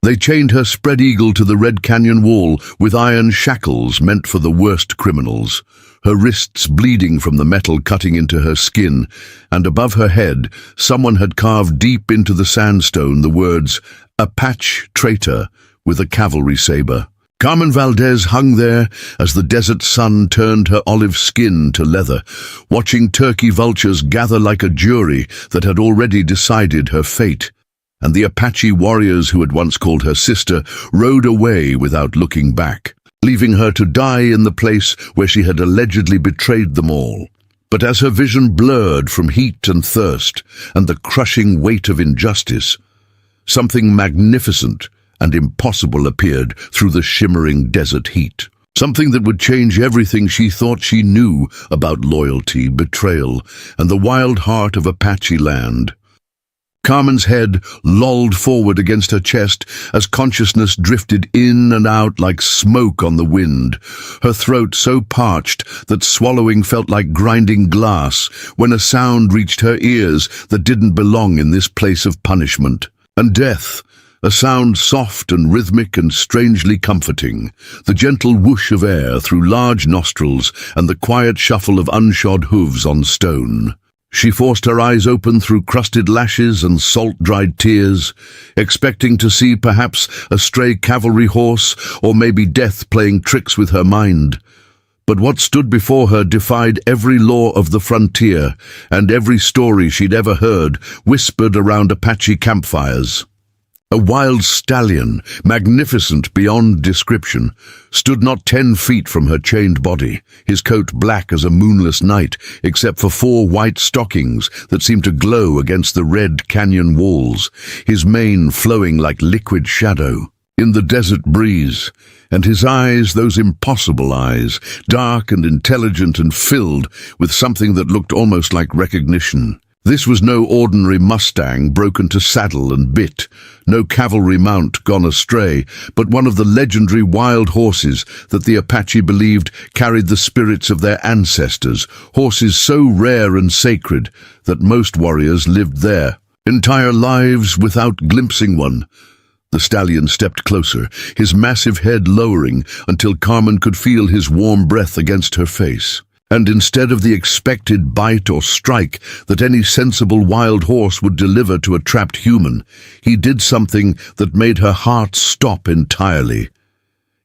They chained her spread eagle to the Red Canyon wall with iron shackles meant for the worst criminals, her wrists bleeding from the metal cutting into her skin, and above her head someone had carved deep into the sandstone the words, "Apache, Traitor," with a cavalry saber. Carmen Valdez hung there as the desert sun turned her olive skin to leather, watching turkey vultures gather like a jury that had already decided her fate. And the Apache warriors who had once called her sister rode away without looking back, leaving her to die in the place where she had allegedly betrayed them all. But as her vision blurred from heat and thirst and the crushing weight of injustice, something magnificent and impossible appeared through the shimmering desert heat. Something that would change everything she thought she knew about loyalty, betrayal, and the wild heart of Apache land. Carmen's head lolled forward against her chest as consciousness drifted in and out like smoke on the wind, her throat so parched that swallowing felt like grinding glass when a sound reached her ears that didn't belong in this place of punishment. And death, a sound soft and rhythmic and strangely comforting, the gentle whoosh of air through large nostrils and the quiet shuffle of unshod hooves on stone. She forced her eyes open through crusted lashes and salt-dried tears, expecting to see perhaps a stray cavalry horse or maybe death playing tricks with her mind. But what stood before her defied every law of the frontier and every story she'd ever heard whispered around Apache campfires. A wild stallion, magnificent beyond description, stood not 10 feet from her chained body, his coat black as a moonless night, except for 4 white stockings that seemed to glow against the red canyon walls, his mane flowing like liquid shadow in the desert breeze, and his eyes, those impossible eyes, dark and intelligent and filled with something that looked almost like recognition. This was no ordinary Mustang broken to saddle and bit, no cavalry mount gone astray, but one of the legendary wild horses that the Apache believed carried the spirits of their ancestors, horses so rare and sacred that most warriors lived there, entire lives without glimpsing one. The stallion stepped closer, his massive head lowering until Carmen could feel his warm breath against her face. And instead of the expected bite or strike that any sensible wild horse would deliver to a trapped human, he did something that made her heart stop entirely.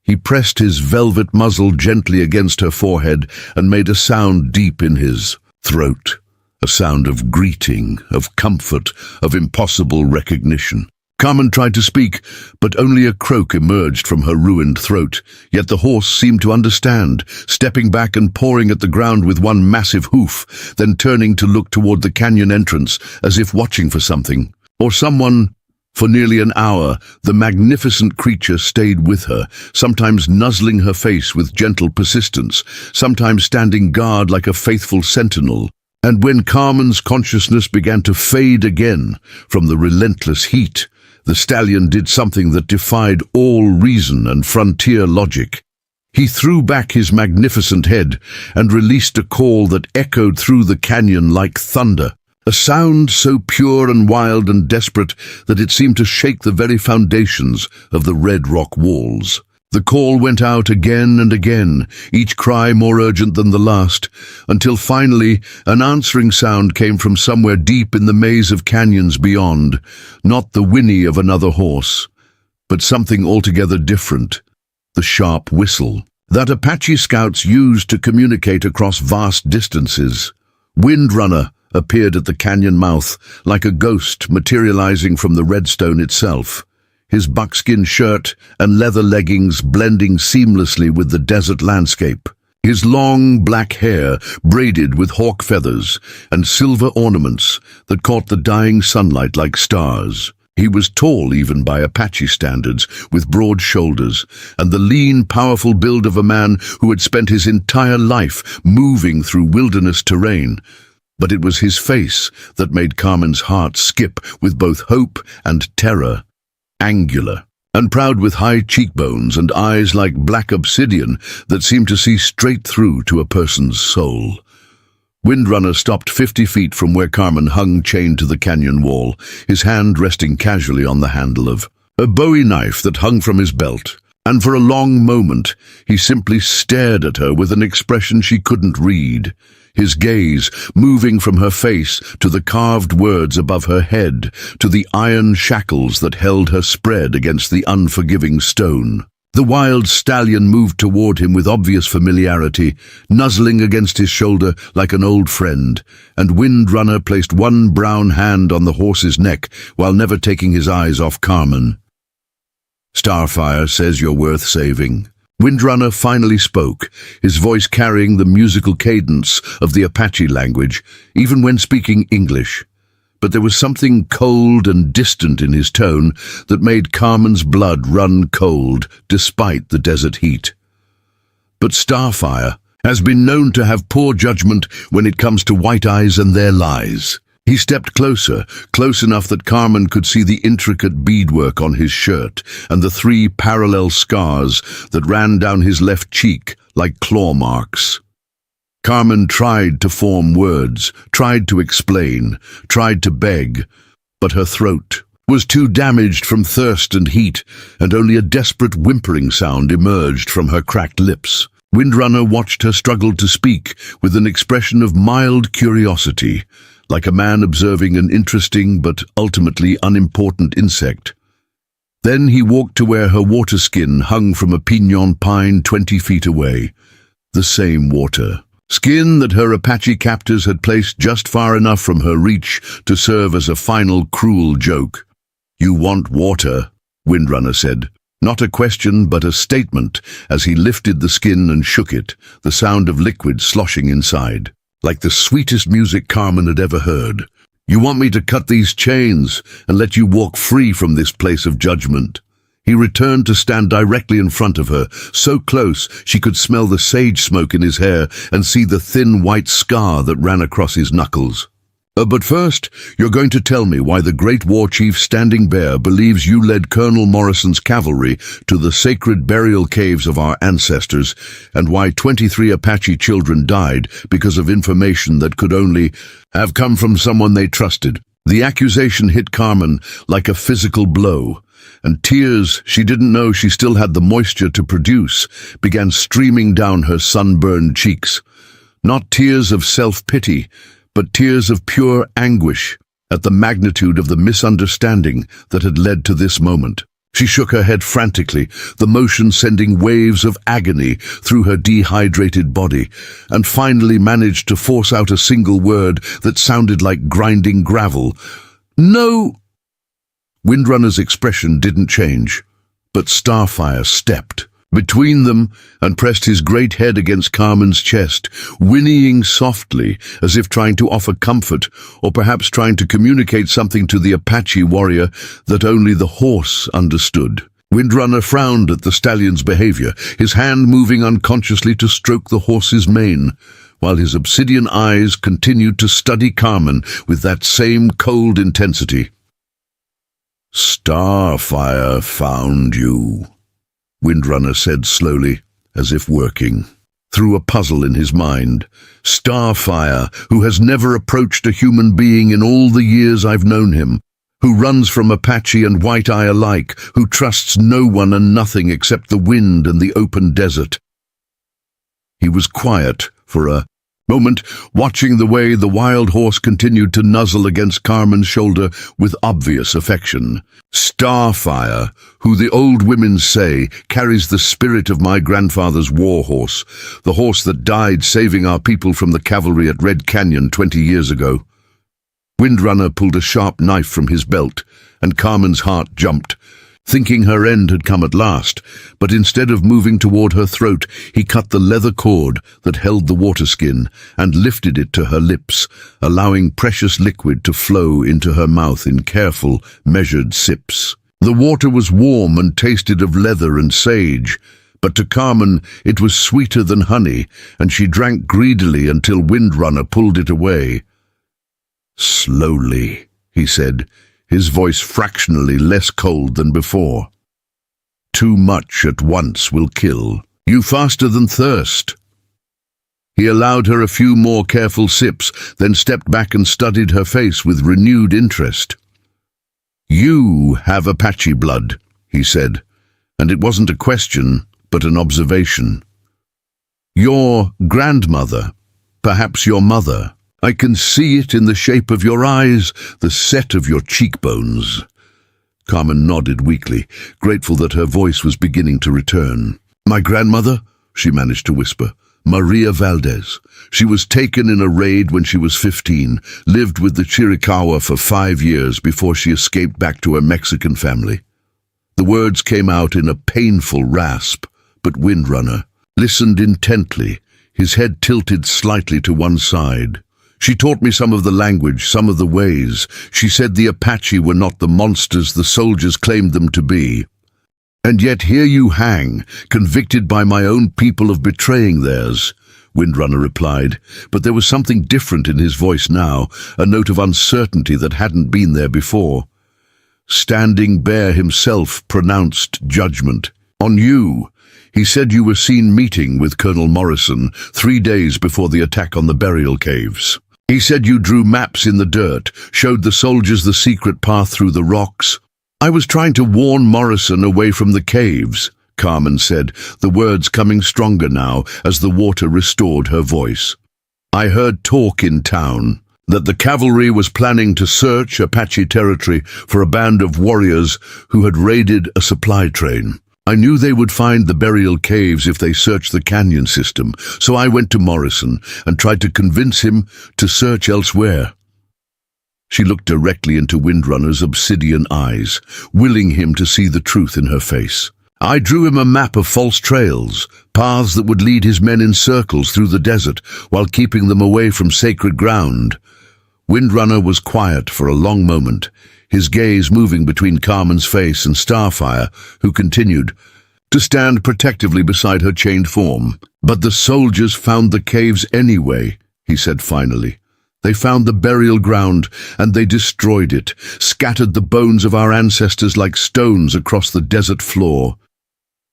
He pressed his velvet muzzle gently against her forehead and made a sound deep in his throat, a sound of greeting, of comfort, of impossible recognition. Carmen tried to speak, but only a croak emerged from her ruined throat, yet the horse seemed to understand, stepping back and pawing at the ground with one massive hoof, then turning to look toward the canyon entrance as if watching for something, or someone. For nearly an hour, the magnificent creature stayed with her, sometimes nuzzling her face with gentle persistence, sometimes standing guard like a faithful sentinel. And when Carmen's consciousness began to fade again from the relentless heat, the stallion did something that defied all reason and frontier logic. He threw back his magnificent head and released a call that echoed through the canyon like thunder, a sound so pure and wild and desperate that it seemed to shake the very foundations of the red rock walls. The call went out again and again, each cry more urgent than the last, until finally an answering sound came from somewhere deep in the maze of canyons beyond, not the whinny of another horse, but something altogether different, the sharp whistle that Apache scouts used to communicate across vast distances. Windrunner appeared at the canyon mouth like a ghost materializing from the redstone itself, his buckskin shirt and leather leggings blending seamlessly with the desert landscape, his long black hair braided with hawk feathers and silver ornaments that caught the dying sunlight like stars. He was tall even by Apache standards, with broad shoulders, and the lean, powerful build of a man who had spent his entire life moving through wilderness terrain. But it was his face that made Carmen's heart skip with both hope and terror. Angular, and proud with high cheekbones and eyes like black obsidian that seemed to see straight through to a person's soul. Windrunner stopped 50 feet from where Carmen hung chained to the canyon wall, his hand resting casually on the handle of a bowie knife that hung from his belt, and for a long moment he simply stared at her with an expression she couldn't read, his gaze moving from her face to the carved words above her head, to the iron shackles that held her spread against the unforgiving stone. The wild stallion moved toward him with obvious familiarity, nuzzling against his shoulder like an old friend, and Windrunner placed one brown hand on the horse's neck while never taking his eyes off Carmen. "Starfire says you're worth saving." Windrunner finally spoke, his voice carrying the musical cadence of the Apache language, even when speaking English. But there was something cold and distant in his tone that made Carmen's blood run cold despite the desert heat. But Starfire has been known to have poor judgment when it comes to white eyes and their lies. He stepped closer, close enough that Carmen could see the intricate beadwork on his shirt and the 3 parallel scars that ran down his left cheek like claw marks. Carmen tried to form words, tried to explain, tried to beg, but her throat was too damaged from thirst and heat, and only a desperate whimpering sound emerged from her cracked lips. Windrunner watched her struggle to speak with an expression of mild curiosity, like a man observing an interesting but ultimately unimportant insect. Then he walked to where her water skin hung from a piñon pine 20 feet away. The same water. Skin that her Apache captors had placed just far enough from her reach to serve as a final cruel joke. "You want water," Windrunner said. Not a question, but a statement, as he lifted the skin and shook it, the sound of liquid sloshing inside, like the sweetest music Carmen had ever heard. "You want me to cut these chains and let you walk free from this place of judgment?" He returned to stand directly in front of her, so close she could smell the sage smoke in his hair and see the thin white scar that ran across his knuckles. But first, you're going to tell me why the great war chief Standing Bear believes you led Colonel Morrison's cavalry to the sacred burial caves of our ancestors, and why 23 Apache children died because of information that could only have come from someone they trusted. The accusation hit Carmen like a physical blow, and tears she didn't know she still had the moisture to produce began streaming down her sunburned cheeks. Not tears of self-pity, but tears of pure anguish at the magnitude of the misunderstanding that had led to this moment. She shook her head frantically, the motion sending waves of agony through her dehydrated body, and finally managed to force out a single word that sounded like grinding gravel. "No!" Windrunner's expression didn't change, but Starfire stepped between them and pressed his great head against Carmen's chest, whinnying softly as if trying to offer comfort, or perhaps trying to communicate something to the Apache warrior that only the horse understood. Windrunner frowned at the stallion's behavior, his hand moving unconsciously to stroke the horse's mane, while his obsidian eyes continued to study Carmen with that same cold intensity. "Starfire found you," Windrunner said slowly, as if working through a puzzle in his mind. "Starfire, who has never approached a human being in all the years I've known him, who runs from Apache and White Eye alike, who trusts no one and nothing except the wind and the open desert." He was quiet for a moment, watching the way the wild horse continued to nuzzle against Carmen's shoulder with obvious affection. "Starfire, who the old women say carries the spirit of my grandfather's war horse, the horse that died saving our people from the cavalry at Red Canyon 20 years ago." Windrunner pulled a sharp knife from his belt, and Carmen's heart jumped, thinking her end had come at last, but instead of moving toward her throat, he cut the leather cord that held the water skin and lifted it to her lips, allowing precious liquid to flow into her mouth in careful, measured sips. The water was warm and tasted of leather and sage, but to Carmen it was sweeter than honey, and she drank greedily until Windrunner pulled it away. "Slowly," he said, his voice fractionally less cold than before. "Too much at once will kill you faster than thirst." He allowed her a few more careful sips, then stepped back and studied her face with renewed interest. "You have Apache blood," he said, and it wasn't a question, but an observation. Your grandmother, perhaps your mother. I can see it in the shape of your eyes, the set of your cheekbones. Carmen nodded weakly, grateful that her voice was beginning to return. My grandmother, she managed to whisper. Maria Valdez. She was taken in a raid when she was 15, lived with the Chiricahua for 5 years before she escaped back to her Mexican family. The words came out in a painful rasp, but Windrunner listened intently, his head tilted slightly to one side. She taught me some of the language, some of the ways. She said the Apache were not the monsters the soldiers claimed them to be. And yet here you hang, convicted by my own people of betraying theirs, Windrunner replied, but there was something different in his voice now, a note of uncertainty that hadn't been there before. Standing Bear himself pronounced judgment. On you. He said you were seen meeting with Colonel Morrison 3 days before the attack on the burial caves. He said you drew maps in the dirt, showed the soldiers the secret path through the rocks. I was trying to warn Morrison away from the caves, Carmen said, the words coming stronger now as the water restored her voice. I heard talk in town that the cavalry was planning to search Apache territory for a band of warriors who had raided a supply train. I knew they would find the burial caves if they searched the canyon system, so I went to Morrison and tried to convince him to search elsewhere. She looked directly into Windrunner's obsidian eyes, willing him to see the truth in her face. I drew him a map of false trails, paths that would lead his men in circles through the desert while keeping them away from sacred ground. Windrunner was quiet for a long moment, his gaze moving between Carmen's face and Starfire, who continued to stand protectively beside her chained form. But the soldiers found the caves anyway, he said finally. They found the burial ground, and they destroyed it, scattered the bones of our ancestors like stones across the desert floor.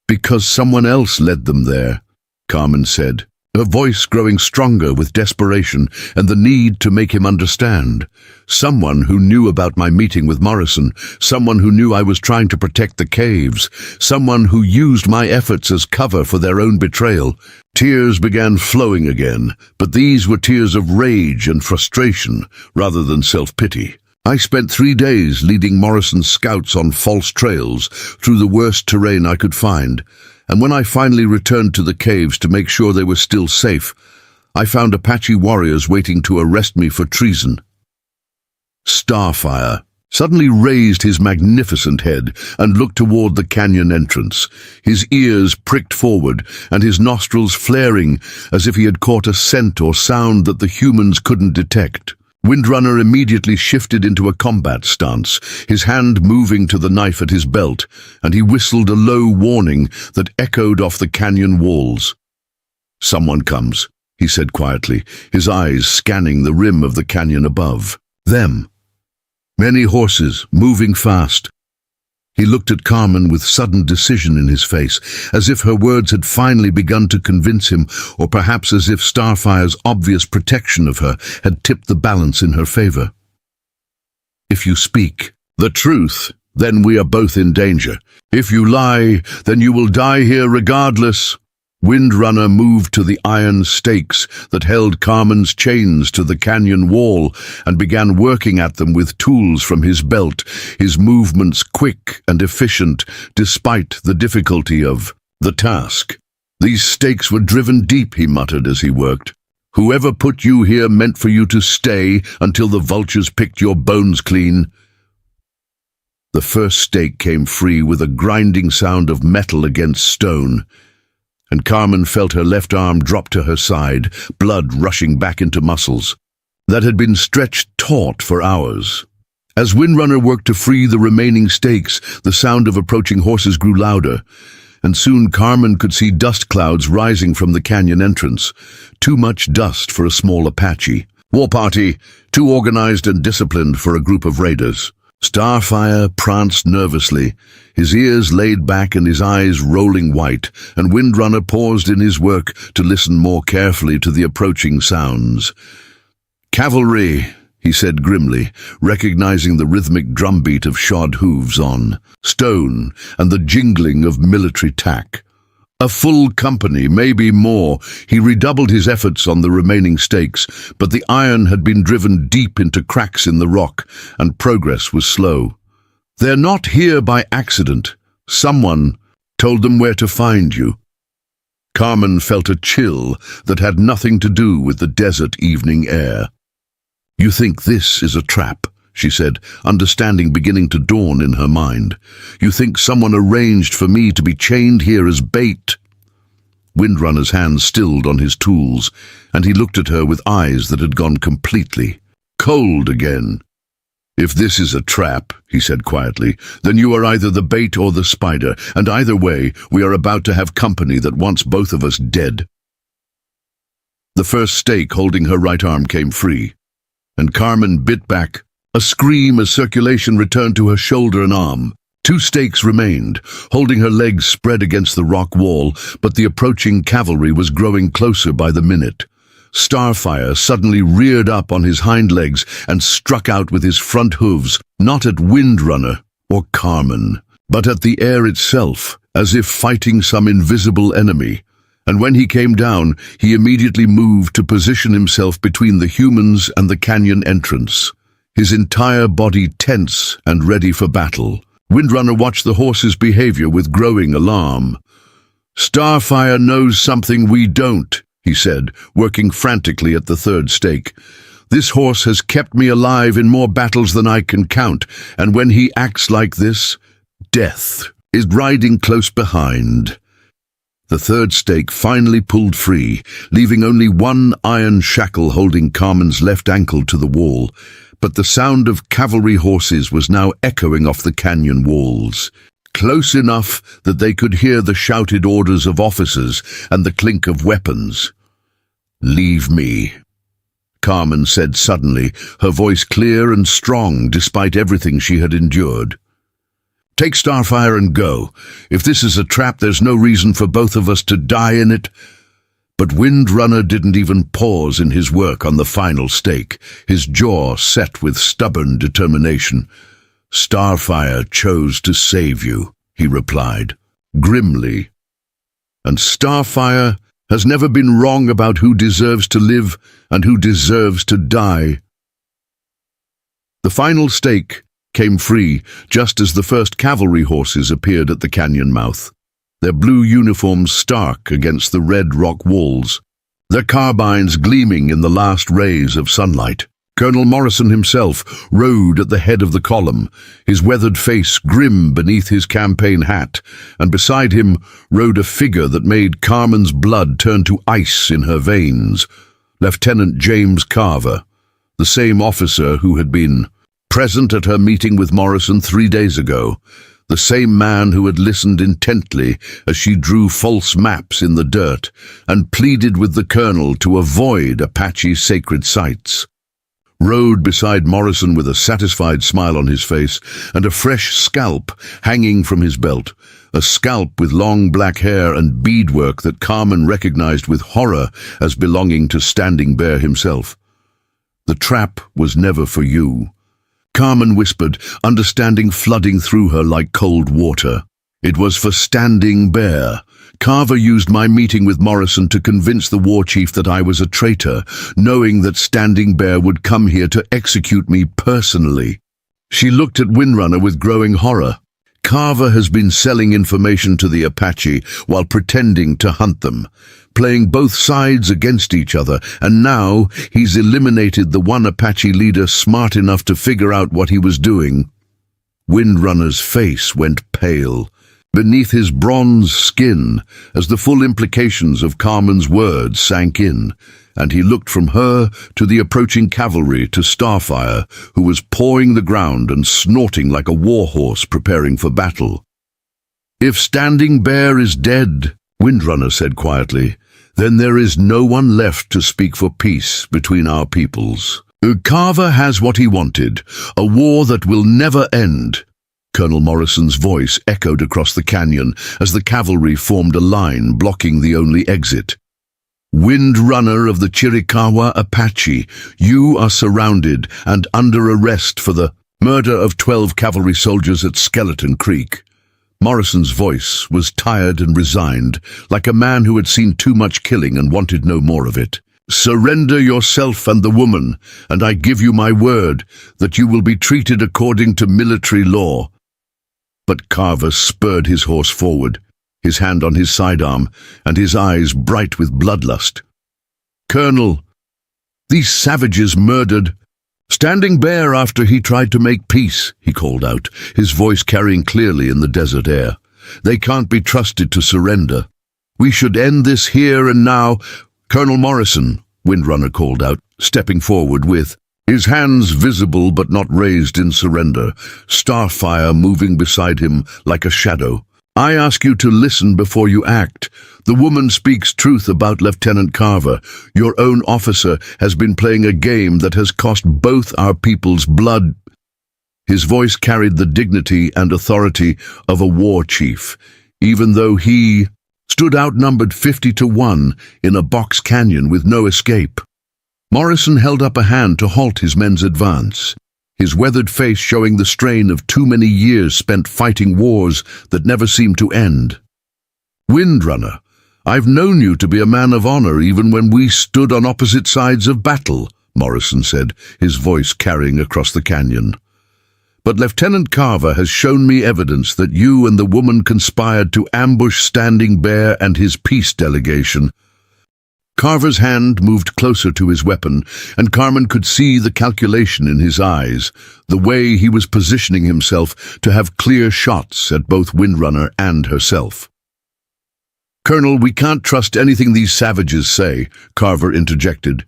Because someone else led them there, Carmen said, her voice growing stronger with desperation and the need to make him understand. Someone who knew about my meeting with Morrison, someone who knew I was trying to protect the caves, someone who used my efforts as cover for their own betrayal. Tears began flowing again, but these were tears of rage and frustration rather than self-pity. I spent 3 days leading Morrison's scouts on false trails through the worst terrain I could find, and when I finally returned to the caves to make sure they were still safe, I found Apache warriors waiting to arrest me for treason. Starfire suddenly raised his magnificent head and looked toward the canyon entrance, his ears pricked forward and his nostrils flaring as if he had caught a scent or sound that the humans couldn't detect. Windrunner immediately shifted into a combat stance, his hand moving to the knife at his belt, and he whistled a low warning that echoed off the canyon walls. Someone comes, he said quietly, his eyes scanning the rim of the canyon above. Them. Many horses, moving fast. He looked at Carmen with sudden decision in his face, as if her words had finally begun to convince him, or perhaps as if Starfire's obvious protection of her had tipped the balance in her favor. If you speak the truth, then we are both in danger. If you lie, then you will die here regardless. Windrunner moved to the iron stakes that held Carmen's chains to the canyon wall and began working at them with tools from his belt, his movements quick and efficient despite the difficulty of the task. These stakes were driven deep, he muttered as he worked. Whoever put you here meant for you to stay until the vultures picked your bones clean. The first stake came free with a grinding sound of metal against stone, and Carmen felt her left arm drop to her side, blood rushing back into muscles that had been stretched taut for hours. As Windrunner worked to free the remaining stakes, the sound of approaching horses grew louder, and soon Carmen could see dust clouds rising from the canyon entrance. Too much dust for a small Apache. War party, too organized and disciplined for a group of raiders. Starfire pranced nervously, his ears laid back and his eyes rolling white, and Windrunner paused in his work to listen more carefully to the approaching sounds. Cavalry, he said grimly, recognizing the rhythmic drumbeat of shod hooves on stone and the jingling of military tack. A full company, maybe more. He redoubled his efforts on the remaining stakes, but the iron had been driven deep into cracks in the rock, and progress was slow. "They're not here by accident. Someone told them where to find you." Carmen felt a chill that had nothing to do with the desert evening air. "You think this is a trap?" she said, understanding beginning to dawn in her mind. "You think someone arranged for me to be chained here as bait?" Windrunner's hands stilled on his tools, and he looked at her with eyes that had gone completely cold again. "If this is a trap," he said quietly, "then you are either the bait or the spider, and either way, we are about to have company that wants both of us dead." The first stake holding her right arm came free, and Carmen bit back, a scream as circulation returned to her shoulder and arm. 2 stakes remained, holding her legs spread against the rock wall, but the approaching cavalry was growing closer by the minute. Starfire suddenly reared up on his hind legs and struck out with his front hooves, not at Windrunner or Carmen, but at the air itself, as if fighting some invisible enemy. And when he came down, he immediately moved to position himself between the humans and the canyon entrance, his entire body tense and ready for battle. Windrunner watched the horse's behavior with growing alarm. "Starfire knows something we don't," he said, working frantically at the third stake. "This horse has kept me alive in more battles than I can count, and when he acts like this, death is riding close behind." The third stake finally pulled free, leaving only one iron shackle holding Carmen's left ankle to the wall, but the sound of cavalry horses was now echoing off the canyon walls, close enough that they could hear the shouted orders of officers and the clink of weapons. "Leave me," Carmen said suddenly, her voice clear and strong despite everything she had endured. "Take Starfire and go. If this is a trap, there's no reason for both of us to die in it." But Windrunner didn't even pause in his work on the final stake, his jaw set with stubborn determination. "Starfire chose to save you," he replied, grimly. "And Starfire has never been wrong about who deserves to live and who deserves to die." The final stake came free just as the first cavalry horses appeared at the canyon mouth, their blue uniforms stark against the red rock walls, their carbines gleaming in the last rays of sunlight. Colonel Morrison himself rode at the head of the column, his weathered face grim beneath his campaign hat, and beside him rode a figure that made Carmen's blood turn to ice in her veins, Lieutenant James Carver, the same officer who had been present at her meeting with Morrison 3 days ago, the same man who had listened intently as she drew false maps in the dirt and pleaded with the colonel to avoid Apache sacred sites. Rode beside Morrison with a satisfied smile on his face and a fresh scalp hanging from his belt, a scalp with long black hair and beadwork that Carmen recognized with horror as belonging to Standing Bear himself. "The trap was never for you," Carmen whispered, understanding flooding through her like cold water. "It was for Standing Bear. Carver used my meeting with Morrison to convince the war chief that I was a traitor, knowing that Standing Bear would come here to execute me personally." She looked at Windrunner with growing horror. Carver has been selling information to the Apache while pretending to hunt them, playing both sides against each other, and now he's eliminated the one Apache leader smart enough to figure out what he was doing. Windrunner's face went pale beneath his bronze skin as the full implications of Carmen's words sank in, and he looked from her to the approaching cavalry to Starfire, who was pawing the ground and snorting like a warhorse preparing for battle. "If Standing Bear is dead," Windrunner said quietly, "then there is no one left to speak for peace between our peoples. Carver has what he wanted, a war that will never end." Colonel Morrison's voice echoed across the canyon as the cavalry formed a line blocking the only exit. Windrunner of the Chiricahua Apache, you are surrounded and under arrest for the murder of 12 cavalry soldiers at Skeleton Creek. Morrison's voice was tired and resigned, like a man who had seen too much killing and wanted no more of it. Surrender yourself and the woman, and I give you my word that you will be treated according to military law. But Carver spurred his horse forward, his hand on his sidearm, and his eyes bright with bloodlust. Colonel, these savages murdered. Standing Bear after he tried to make peace, he called out, his voice carrying clearly in the desert air. They can't be trusted to surrender. We should end this here and now. Colonel Morrison, Windrunner called out, stepping forward with his hands visible but not raised in surrender, Starfire moving beside him like a shadow. I ask you to listen before you act. The woman speaks truth about Lieutenant Carver. Your own officer has been playing a game that has cost both our people's blood. His voice carried the dignity and authority of a war chief, even though he stood outnumbered 50-1 in a box canyon with no escape. Morrison held up a hand to halt his men's advance, his weathered face showing the strain of too many years spent fighting wars that never seemed to end. Windrunner, I've known you to be a man of honor even when we stood on opposite sides of battle, Morrison said, his voice carrying across the canyon. But Lieutenant Carver has shown me evidence that you and the woman conspired to ambush Standing Bear and his peace delegation. Carver's hand moved closer to his weapon, and Carmen could see the calculation in his eyes, the way he was positioning himself to have clear shots at both Windrunner and herself. Colonel, we can't trust anything these savages say, Carver interjected,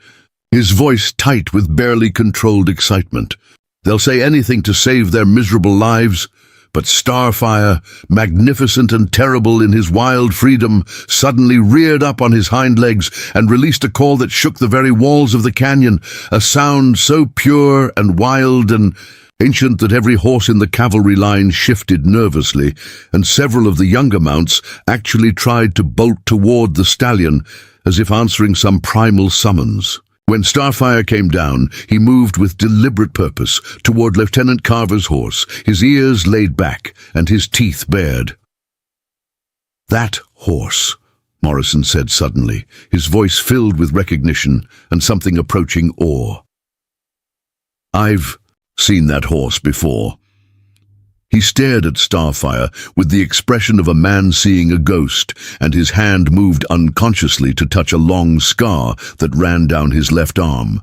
his voice tight with barely controlled excitement. They'll say anything to save their miserable lives, but Starfire, magnificent and terrible in his wild freedom, suddenly reared up on his hind legs and released a call that shook the very walls of the canyon, a sound so pure and wild and ancient that every horse in the cavalry line shifted nervously, and several of the younger mounts actually tried to bolt toward the stallion, as if answering some primal summons. When Starfire came down, he moved with deliberate purpose toward Lieutenant Carver's horse, his ears laid back and his teeth bared. That horse, Morrison said suddenly, his voice filled with recognition and something approaching awe. I've seen that horse before. He stared at Starfire with the expression of a man seeing a ghost, and his hand moved unconsciously to touch a long scar that ran down his left arm.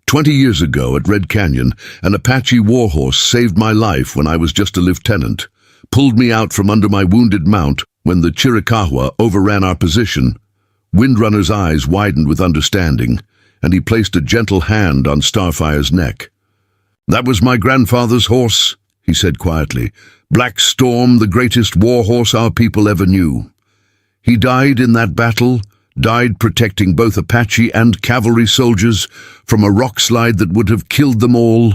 20 years ago at Red Canyon, an Apache warhorse saved my life when I was just a lieutenant, pulled me out from under my wounded mount when the Chiricahua overran our position. Windrunner's eyes widened with understanding, and he placed a gentle hand on Starfire's neck. That was my grandfather's horse, he said quietly. Black Storm, the greatest warhorse our people ever knew. He died in that battle, died protecting both Apache and cavalry soldiers from a rock slide that would have killed them all.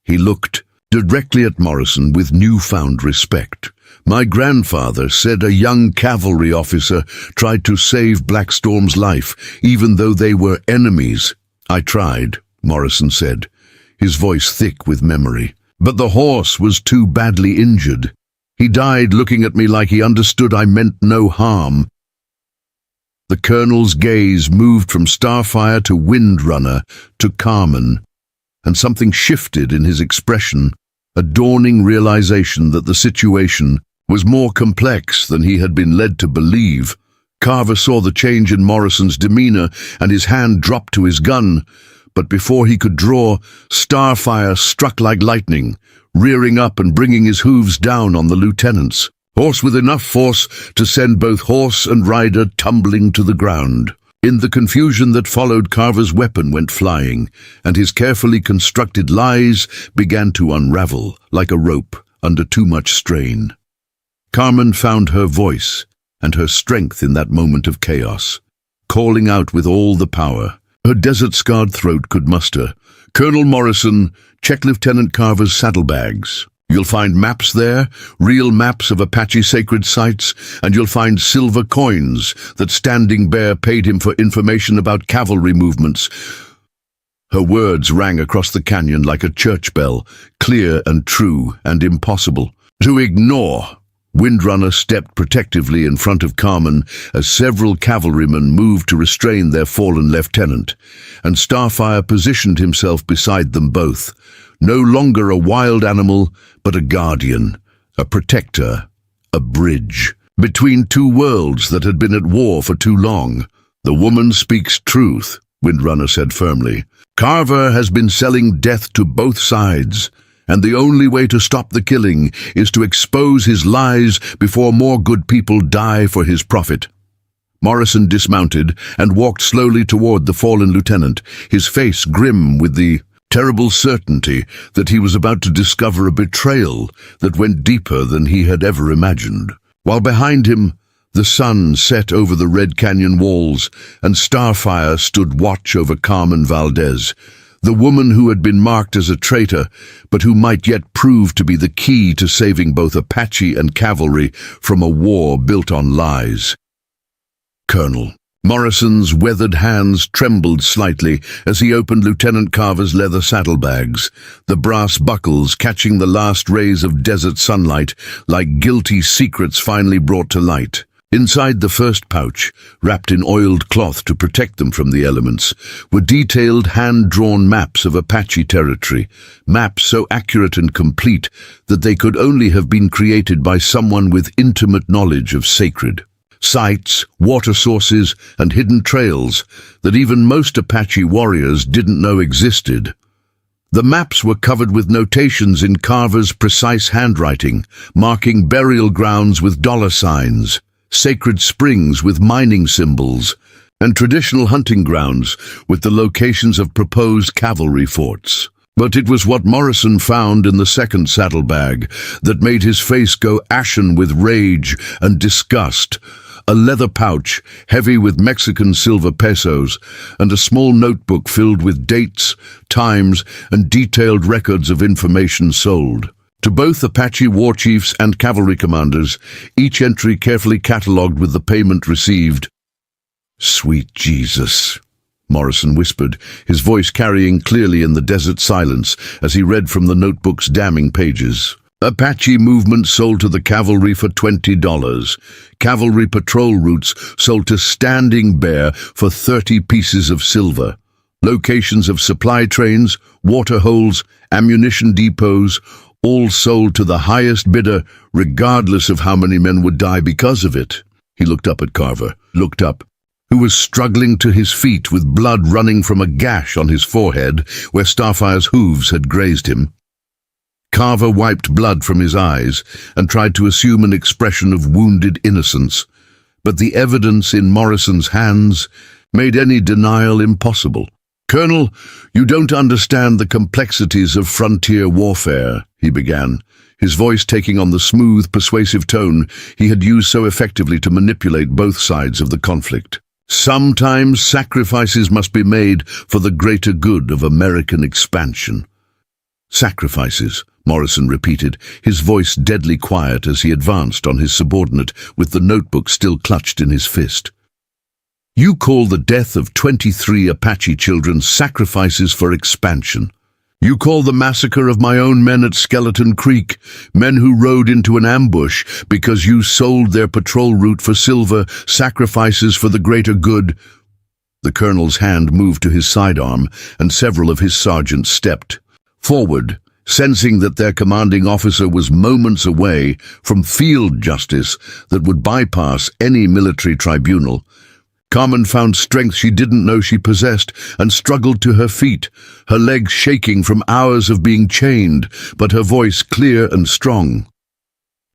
He looked directly at Morrison with newfound respect. My grandfather said a young cavalry officer tried to save Black Storm's life, even though they were enemies. I tried, Morrison said, his voice thick with memory. But the horse was too badly injured. He died looking at me like he understood I meant no harm. The colonel's gaze moved from Starfire to Windrunner to Carmen, and something shifted in his expression, a dawning realization that the situation was more complex than he had been led to believe. Carver saw the change in Morrison's demeanor, and his hand dropped to his gun. But before he could draw, Starfire struck like lightning, rearing up and bringing his hooves down on the lieutenants. Horse with enough force to send both horse and rider tumbling to the ground. In the confusion that followed, Carver's weapon went flying, and his carefully constructed lies began to unravel like a rope under too much strain. Carmen found her voice and her strength in that moment of chaos, calling out with all the power her desert-scarred throat could muster. Colonel Morrison, check Lieutenant Carver's saddlebags. You'll find maps there, real maps of Apache sacred sites, and you'll find silver coins that Standing Bear paid him for information about cavalry movements. Her words rang across the canyon like a church bell, clear and true and impossible to ignore. Windrunner stepped protectively in front of Carmen as several cavalrymen moved to restrain their fallen lieutenant, and Starfire positioned himself beside them both, no longer a wild animal, but a guardian, a protector, a bridge between two worlds that had been at war for too long. "The woman speaks truth," Windrunner said firmly. "Carver has been selling death to both sides, and the only way to stop the killing is to expose his lies before more good people die for his profit." Morrison dismounted and walked slowly toward the fallen lieutenant, his face grim with the terrible certainty that he was about to discover a betrayal that went deeper than he had ever imagined. While behind him, the sun set over the Red Canyon walls, and Starfire stood watch over Carmen Valdez, the woman who had been marked as a traitor, but who might yet prove to be the key to saving both Apache and cavalry from a war built on lies. "Colonel." Morrison's weathered hands trembled slightly as he opened Lieutenant Carver's leather saddlebags, the brass buckles catching the last rays of desert sunlight like guilty secrets finally brought to light. Inside the first pouch, wrapped in oiled cloth to protect them from the elements, were detailed hand-drawn maps of Apache territory, maps so accurate and complete that they could only have been created by someone with intimate knowledge of sacred sites, water sources, and hidden trails that even most Apache warriors didn't know existed. The maps were covered with notations in Carver's precise handwriting, marking burial grounds with dollar signs, sacred springs with mining symbols, and traditional hunting grounds with the locations of proposed cavalry forts. But it was what Morrison found in the second saddlebag that made his face go ashen with rage and disgust. A leather pouch, heavy with Mexican silver pesos, and a small notebook filled with dates, times, and detailed records of information sold. To both Apache war chiefs and cavalry commanders, each entry carefully catalogued with the payment received. "Sweet Jesus," Morrison whispered, his voice carrying clearly in the desert silence as he read from the notebook's damning pages. "Apache movement sold to the cavalry for $20. Cavalry patrol routes sold to Standing Bear for 30 pieces of silver. Locations of supply trains, water holes, ammunition depots, all sold to the highest bidder, regardless of how many men would die because of it." He looked up at Carver, who was struggling to his feet with blood running from a gash on his forehead where Starfire's hooves had grazed him. Carver wiped blood from his eyes and tried to assume an expression of wounded innocence, but the evidence in Morrison's hands made any denial impossible. "Colonel, you don't understand the complexities of frontier warfare," he began, his voice taking on the smooth, persuasive tone he had used so effectively to manipulate both sides of the conflict. "Sometimes sacrifices must be made for the greater good of American expansion." "Sacrifices," Morrison repeated, his voice deadly quiet as he advanced on his subordinate with the notebook still clutched in his fist. "You call the death of 23 Apache children sacrifices for expansion. You call the massacre of my own men at Skeleton Creek, men who rode into an ambush because you sold their patrol route for silver, sacrifices for the greater good." The colonel's hand moved to his sidearm, and several of his sergeants stepped forward, sensing that their commanding officer was moments away from field justice that would bypass any military tribunal. Carmen found strength she didn't know she possessed and struggled to her feet, her legs shaking from hours of being chained, but her voice clear and strong.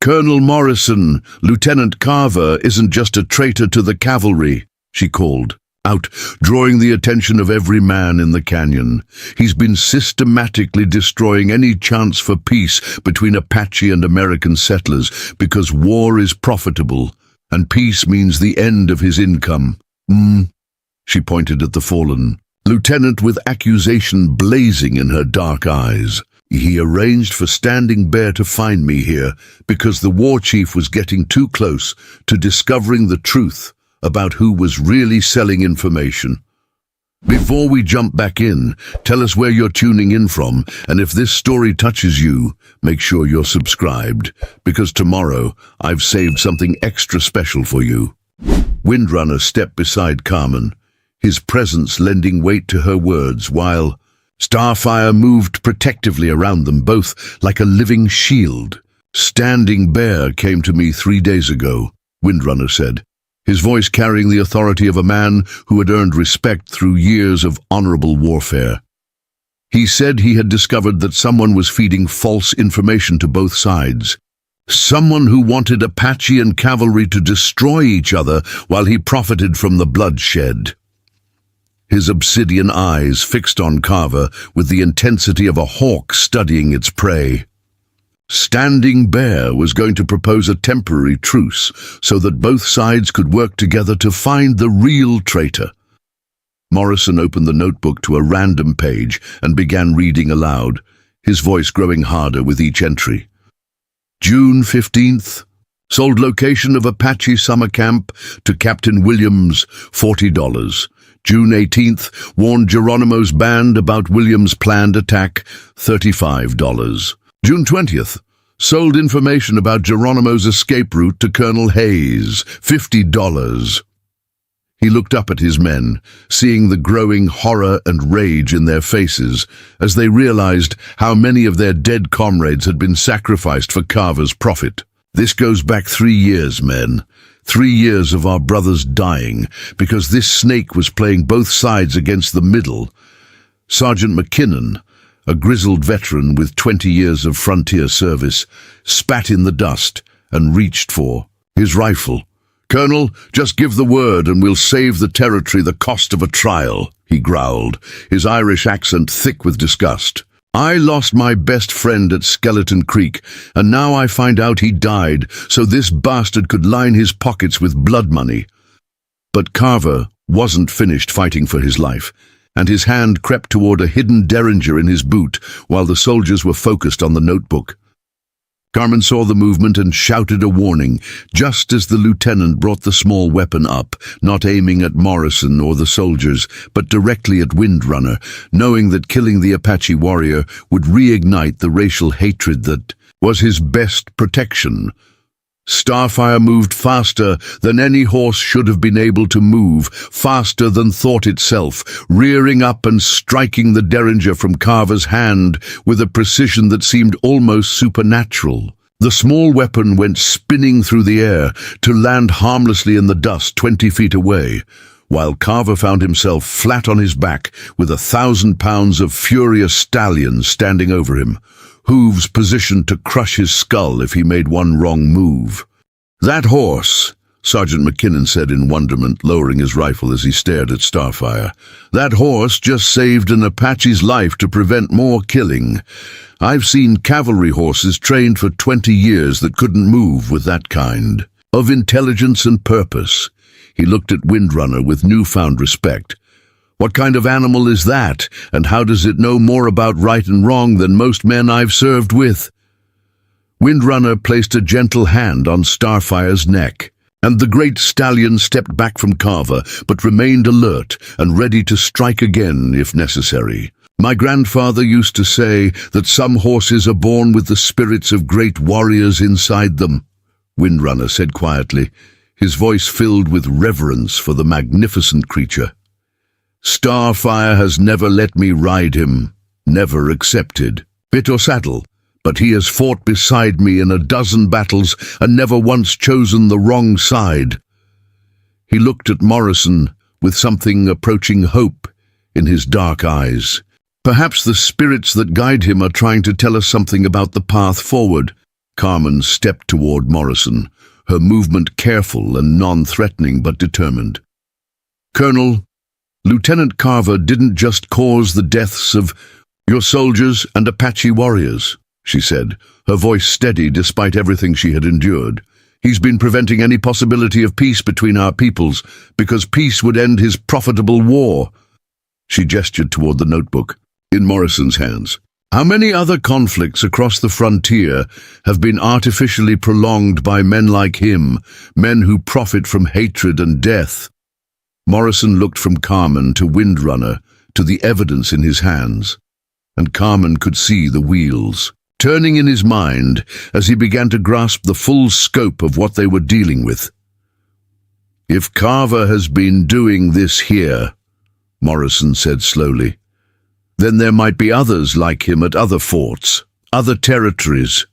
"Colonel Morrison, Lieutenant Carver isn't just a traitor to the cavalry," she called out, drawing the attention of every man in the canyon. "He's been systematically destroying any chance for peace between Apache and American settlers because war is profitable, and peace means the end of his income." She pointed at the fallen lieutenant with accusation blazing in her dark eyes. He arranged for Standing Bear to find me here because the war chief was getting too close to discovering the truth about who was really selling information. Before we jump back in, tell us where you're tuning in from, and if this story touches you, make sure you're subscribed, because tomorrow I've saved something extra special for you. Windrunner stepped beside Carmen, his presence lending weight to her words, while Starfire moved protectively around them both like a living shield. Standing Bear came to me 3 days ago, Windrunner said, his voice carrying the authority of a man who had earned respect through years of honorable warfare. He said he had discovered that someone was feeding false information to both sides. Someone who wanted Apache and cavalry to destroy each other while he profited from the bloodshed. His obsidian eyes fixed on Carver with the intensity of a hawk studying its prey. Standing Bear was going to propose a temporary truce so that both sides could work together to find the real traitor. Morrison opened the notebook to a random page and began reading aloud, his voice growing harder with each entry. June 15th, sold location of Apache summer camp to Captain Williams, $40. June 18th, warned Geronimo's band about Williams' planned attack, $35. June 20th, sold information about Geronimo's escape route to Colonel Hayes, $50. He looked up at his men, seeing the growing horror and rage in their faces as they realized how many of their dead comrades had been sacrificed for Carver's profit. This goes back 3 years, men. 3 years of our brothers dying because this snake was playing both sides against the middle. Sergeant McKinnon, a grizzled veteran with 20 years of frontier service, spat in the dust and reached for his rifle. "Colonel, just give the word and we'll save the territory the cost of a trial," he growled, his Irish accent thick with disgust. "I lost my best friend at Skeleton Creek, and now I find out he died so this bastard could line his pockets with blood money." But Carver wasn't finished fighting for his life, and his hand crept toward a hidden derringer in his boot while the soldiers were focused on the notebook. Carmen saw the movement and shouted a warning, just as the lieutenant brought the small weapon up, not aiming at Morrison or the soldiers, but directly at Windrunner, knowing that killing the Apache warrior would reignite the racial hatred that was his best protection. Starfire moved faster than any horse should have been able to move, faster than thought itself, rearing up and striking the derringer from Carver's hand with a precision that seemed almost supernatural. The small weapon went spinning through the air to land harmlessly in the dust 20 feet away, while Carver found himself flat on his back with 1,000 pounds of furious stallion standing over him, hooves positioned to crush his skull if he made one wrong move. "That horse," Sergeant McKinnon said in wonderment, lowering his rifle as he stared at Starfire, "that horse just saved an Apache's life to prevent more killing. I've seen cavalry horses trained for 20 years that couldn't move with that kind of intelligence and purpose." He looked at Windrunner with newfound respect. "What kind of animal is that, and how does it know more about right and wrong than most men I've served with?" Windrunner placed a gentle hand on Starfire's neck, and the great stallion stepped back from Carver, but remained alert and ready to strike again if necessary. "My grandfather used to say that some horses are born with the spirits of great warriors inside them," Windrunner said quietly, his voice filled with reverence for the magnificent creature. "Starfire has never let me ride him, never accepted, bit or saddle, but he has fought beside me in a dozen battles and never once chosen the wrong side." He looked at Morrison with something approaching hope in his dark eyes. "Perhaps the spirits that guide him are trying to tell us something about the path forward." Carmen stepped toward Morrison, her movement careful and non-threatening but determined. "Colonel, Lieutenant Carver didn't just cause the deaths of your soldiers and Apache warriors," she said, her voice steady despite everything she had endured. "He's been preventing any possibility of peace between our peoples, because peace would end his profitable war." She gestured toward the notebook, in Morrison's hands. How many other conflicts across the frontier have been artificially prolonged by men like him, men who profit from hatred and death? Morrison looked from Carmen to Windrunner, to the evidence in his hands, and Carmen could see the wheels turning in his mind as he began to grasp the full scope of what they were dealing with. "If Carver has been doing this here," Morrison said slowly, "then there might be others like him at other forts, other territories."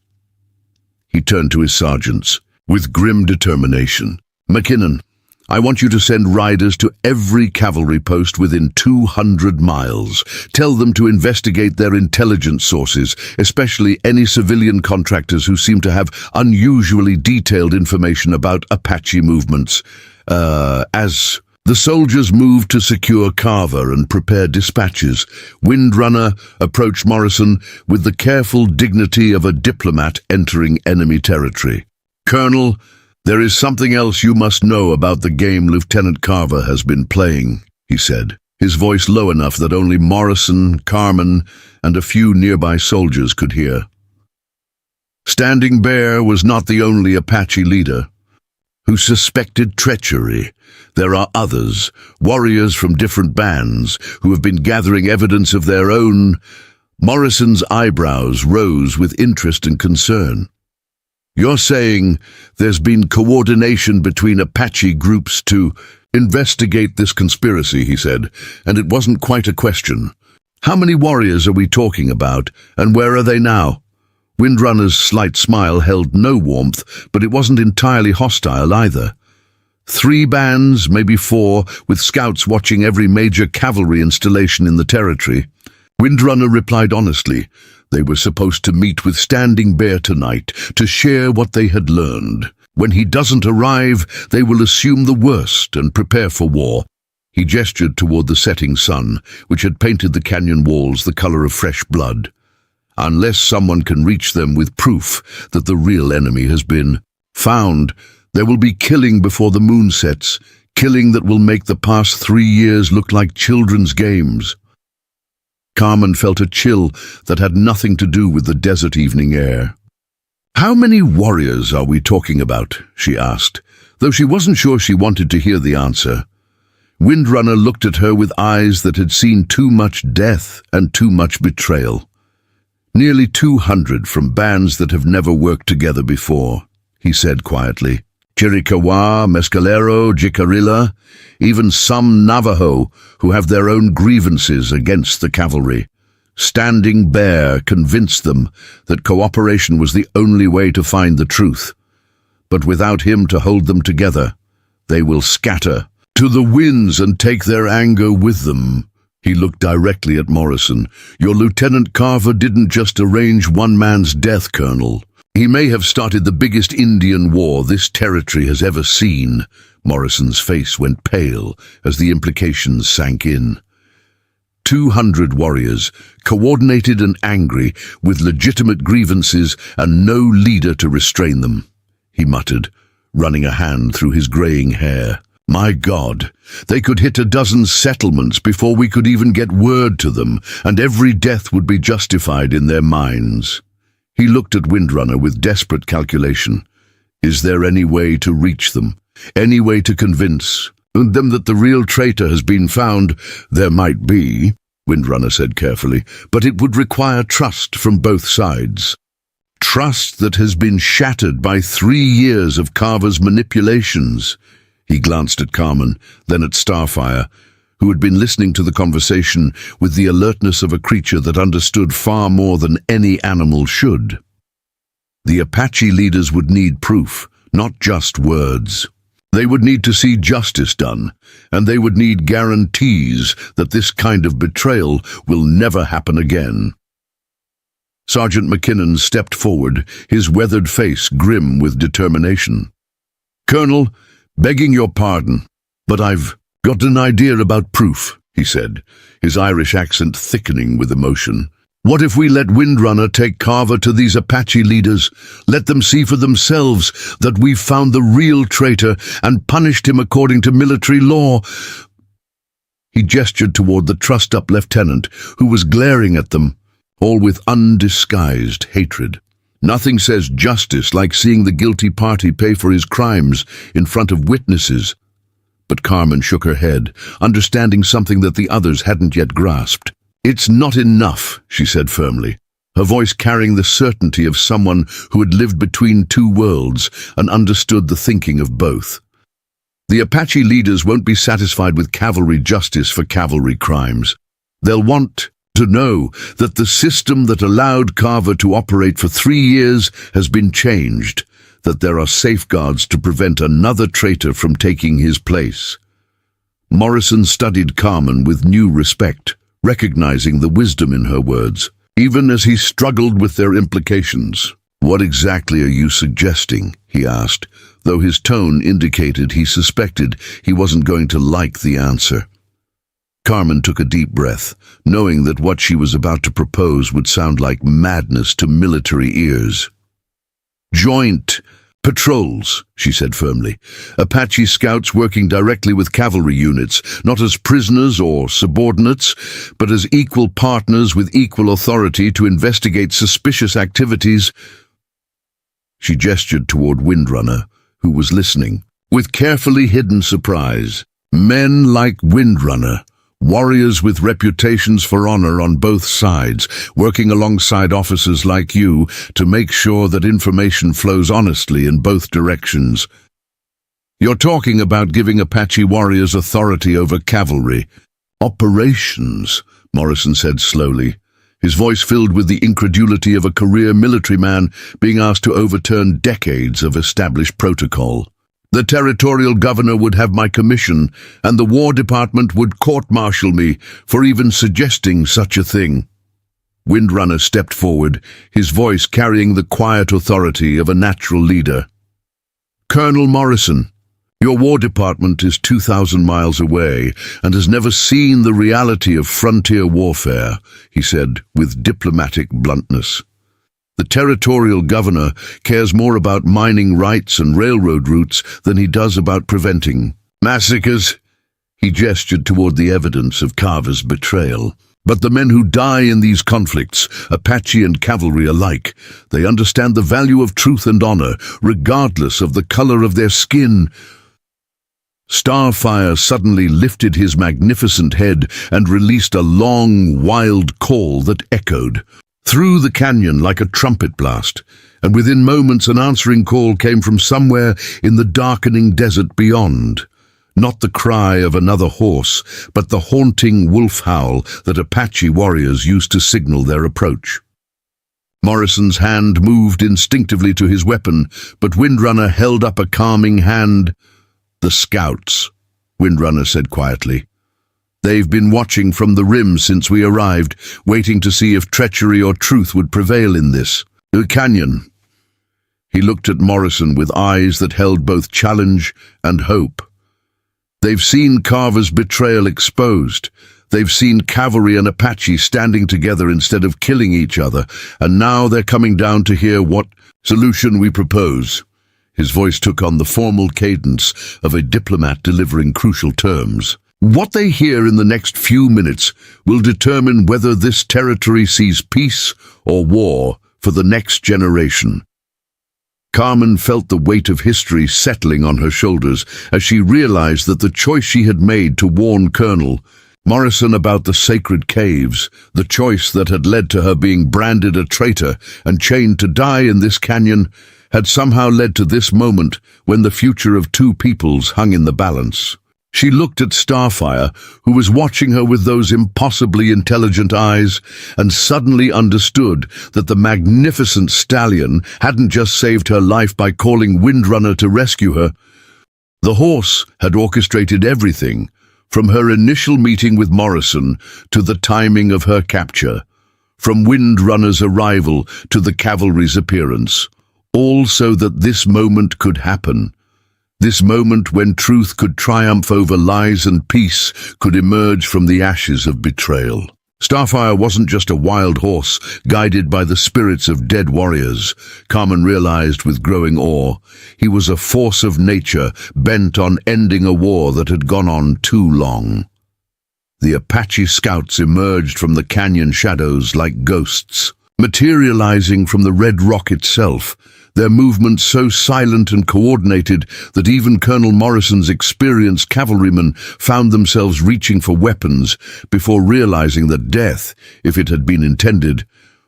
He turned to his sergeants with grim determination. "McKinnon, I want you to send riders to every cavalry post within 200 miles. Tell them to investigate their intelligence sources, especially any civilian contractors who seem to have unusually detailed information about Apache movements. As the soldiers moved to secure Carver and prepare dispatches, Windrunner approached Morrison with the careful dignity of a diplomat entering enemy territory. "Colonel, there is something else you must know about the game Lieutenant Carver has been playing," he said, his voice low enough that only Morrison, Carmen, and a few nearby soldiers could hear. Standing Bear was not the only Apache leader who suspected treachery. There are others, warriors from different bands, who have been gathering evidence of their own. Morrison's eyebrows rose with interest and concern. "You're saying there's been coordination between Apache groups to investigate this conspiracy," he said, "and it wasn't quite a question. How many warriors are we talking about, and where are they now?" Windrunner's slight smile held no warmth, but it wasn't entirely hostile either. 3 bands, maybe 4, with scouts watching every major cavalry installation in the territory. Windrunner replied honestly. They were supposed to meet with Standing Bear tonight to share what they had learned. When he doesn't arrive, they will assume the worst and prepare for war. He gestured toward the setting sun, which had painted the canyon walls the color of fresh blood. "Unless someone can reach them with proof that the real enemy has been found, there will be killing before the moon sets, killing that will make the past 3 years look like children's games." Carmen felt a chill that had nothing to do with the desert evening air. "How many warriors are we talking about?" she asked, though she wasn't sure she wanted to hear the answer. Windrunner looked at her with eyes that had seen too much death and too much betrayal. "Nearly 200 from bands that have never worked together before," he said quietly. "Chiricahua, Mescalero, Jicarilla, even some Navajo who have their own grievances against the cavalry. Standing Bear convinced them that cooperation was the only way to find the truth. But without him to hold them together, they will scatter to the winds and take their anger with them." He looked directly at Morrison. "Your Lieutenant Carver didn't just arrange one man's death, Colonel. He may have started the biggest Indian war this territory has ever seen." Morrison's face went pale as the implications sank in. 200 warriors, coordinated and angry, with legitimate grievances and no leader to restrain them, he muttered, running a hand through his graying hair. "My God, they could hit a dozen settlements before we could even get word to them, and every death would be justified in their minds." He looked at Windrunner with desperate calculation. "Is there any way to reach them? Any way to convince them that the real traitor has been found?" "There might be," Windrunner said carefully, "but it would require trust from both sides. Trust that has been shattered by 3 years of Carver's manipulations." He glanced at Carmen, then at Starfire, who had been listening to the conversation with the alertness of a creature that understood far more than any animal should. The Apache leaders would need proof, not just words. They would need to see justice done, and they would need guarantees that this kind of betrayal will never happen again. Sergeant McKinnon stepped forward, his weathered face grim with determination. "Colonel, begging your pardon, but I've got an idea about proof," he said, his Irish accent thickening with emotion. "What if we let Windrunner take Carver to these Apache leaders, let them see for themselves that we've found the real traitor and punished him according to military law?" He gestured toward the trussed-up lieutenant, who was glaring at them. all with undisguised hatred. Nothing says justice like seeing the guilty party pay for his crimes in front of witnesses. But Carmen shook her head, understanding something that the others hadn't yet grasped. "It's not enough," she said firmly, her voice carrying the certainty of someone who had lived between two worlds and understood the thinking of both. The Apache leaders won't be satisfied with cavalry justice for cavalry crimes. They'll want to know that the system that allowed Carver to operate for 3 years has been changed, that there are safeguards to prevent another traitor from taking his place. Morrison studied Carmen with new respect, recognizing the wisdom in her words, even as he struggled with their implications. "What exactly are you suggesting?" he asked, though his tone indicated he suspected he wasn't going to like the answer. Carmen took a deep breath, knowing that what she was about to propose would sound like madness to military ears. "Joint patrols," she said firmly. "Apache scouts working directly with cavalry units, not as prisoners or subordinates, but as equal partners with equal authority to investigate suspicious activities." She gestured toward Windrunner, who was listening, with carefully hidden surprise. "Men like Windrunner, warriors with reputations for honor on both sides, working alongside officers like you to make sure that information flows honestly in both directions. You're talking about giving Apache warriors authority over cavalry." "Operations," Morrison said slowly, his voice filled with the incredulity of a career military man being asked to overturn decades of established protocol. "The territorial governor would have my commission, and the War Department would court-martial me for even suggesting such a thing." Windrunner stepped forward, his voice carrying the quiet authority of a natural leader. "Colonel Morrison, your War Department is 2,000 miles away and has never seen the reality of frontier warfare," he said with diplomatic bluntness. "The territorial governor cares more about mining rights and railroad routes than he does about preventing massacres." He gestured toward the evidence of Carver's betrayal. "But the men who die in these conflicts, Apache and cavalry alike, they understand the value of truth and honor, regardless of the color of their skin." Starfire suddenly lifted his magnificent head and released a long, wild call that echoed through the canyon like a trumpet blast, and within moments an answering call came from somewhere in the darkening desert beyond. Not the cry of another horse, but the haunting wolf howl that Apache warriors used to signal their approach. Morrison's hand moved instinctively to his weapon, but Windrunner held up a calming hand. "The scouts," Windrunner said quietly. "They've been watching from the rim since we arrived, waiting to see if treachery or truth would prevail in this canyon." He looked at Morrison with eyes that held both challenge and hope. "They've seen Carver's betrayal exposed. They've seen cavalry and Apache standing together instead of killing each other, and now they're coming down to hear what solution we propose." His voice took on the formal cadence of a diplomat delivering crucial terms. "What they hear in the next few minutes will determine whether this territory sees peace or war for the next generation." Carmen felt the weight of history settling on her shoulders as she realized that the choice she had made to warn Colonel Morrison about the sacred caves, the choice that had led to her being branded a traitor and chained to die in this canyon, had somehow led to this moment when the future of two peoples hung in the balance. She looked at Starfire, who was watching her with those impossibly intelligent eyes, and suddenly understood that the magnificent stallion hadn't just saved her life by calling Windrunner to rescue her. The horse had orchestrated everything, from her initial meeting with Morrison to the timing of her capture, from Windrunner's arrival to the cavalry's appearance, all so that this moment could happen. This moment when truth could triumph over lies and peace could emerge from the ashes of betrayal. Starfire wasn't just a wild horse guided by the spirits of dead warriors, Carmen realized with growing awe. He was a force of nature bent on ending a war that had gone on too long. The Apache scouts emerged from the canyon shadows like ghosts, materializing from the red rock itself, their movements so silent and coordinated that even Colonel Morrison's experienced cavalrymen found themselves reaching for weapons before realizing that death, if it had been intended,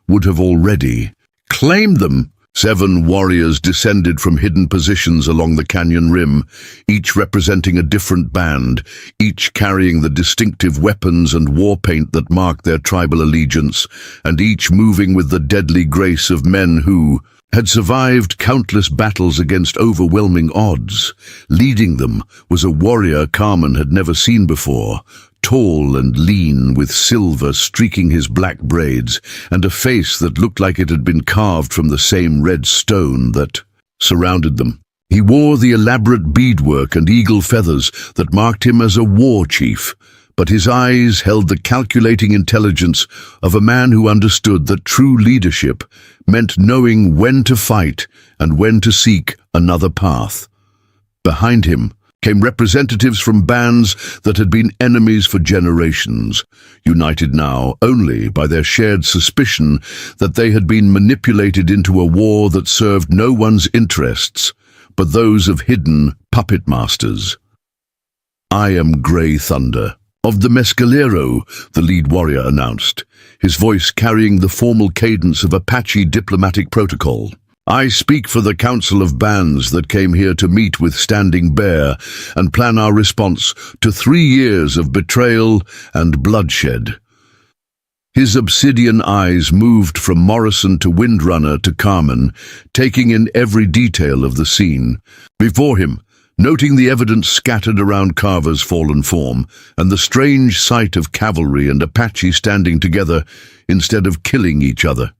would have already claimed them. 7 warriors descended from hidden positions along the canyon rim, each representing a different band, each carrying the distinctive weapons and war paint that marked their tribal allegiance, and each moving with the deadly grace of men who had survived countless battles against overwhelming odds. Leading them was a warrior Carmen had never seen before, tall and lean, with silver streaking his black braids, and a face that looked like it had been carved from the same red stone that surrounded them. He wore the elaborate beadwork and eagle feathers that marked him as a war chief, but his eyes held the calculating intelligence of a man who understood that true leadership meant knowing when to fight and when to seek another path. Behind him came representatives from bands that had been enemies for generations, united now only by their shared suspicion that they had been manipulated into a war that served no one's interests but those of hidden puppet masters. "I am Grey Thunder, of the Mescalero," the lead warrior announced, his voice carrying the formal cadence of Apache diplomatic protocol. "I speak for the Council of Bands that came here to meet with Standing Bear and plan our response to 3 years of betrayal and bloodshed." His obsidian eyes moved from Morrison to Windrunner to Carmen, taking in every detail of the scene. Before him, noting the evidence scattered around Carver's fallen form, and the strange sight of cavalry and Apache standing together instead of killing each other.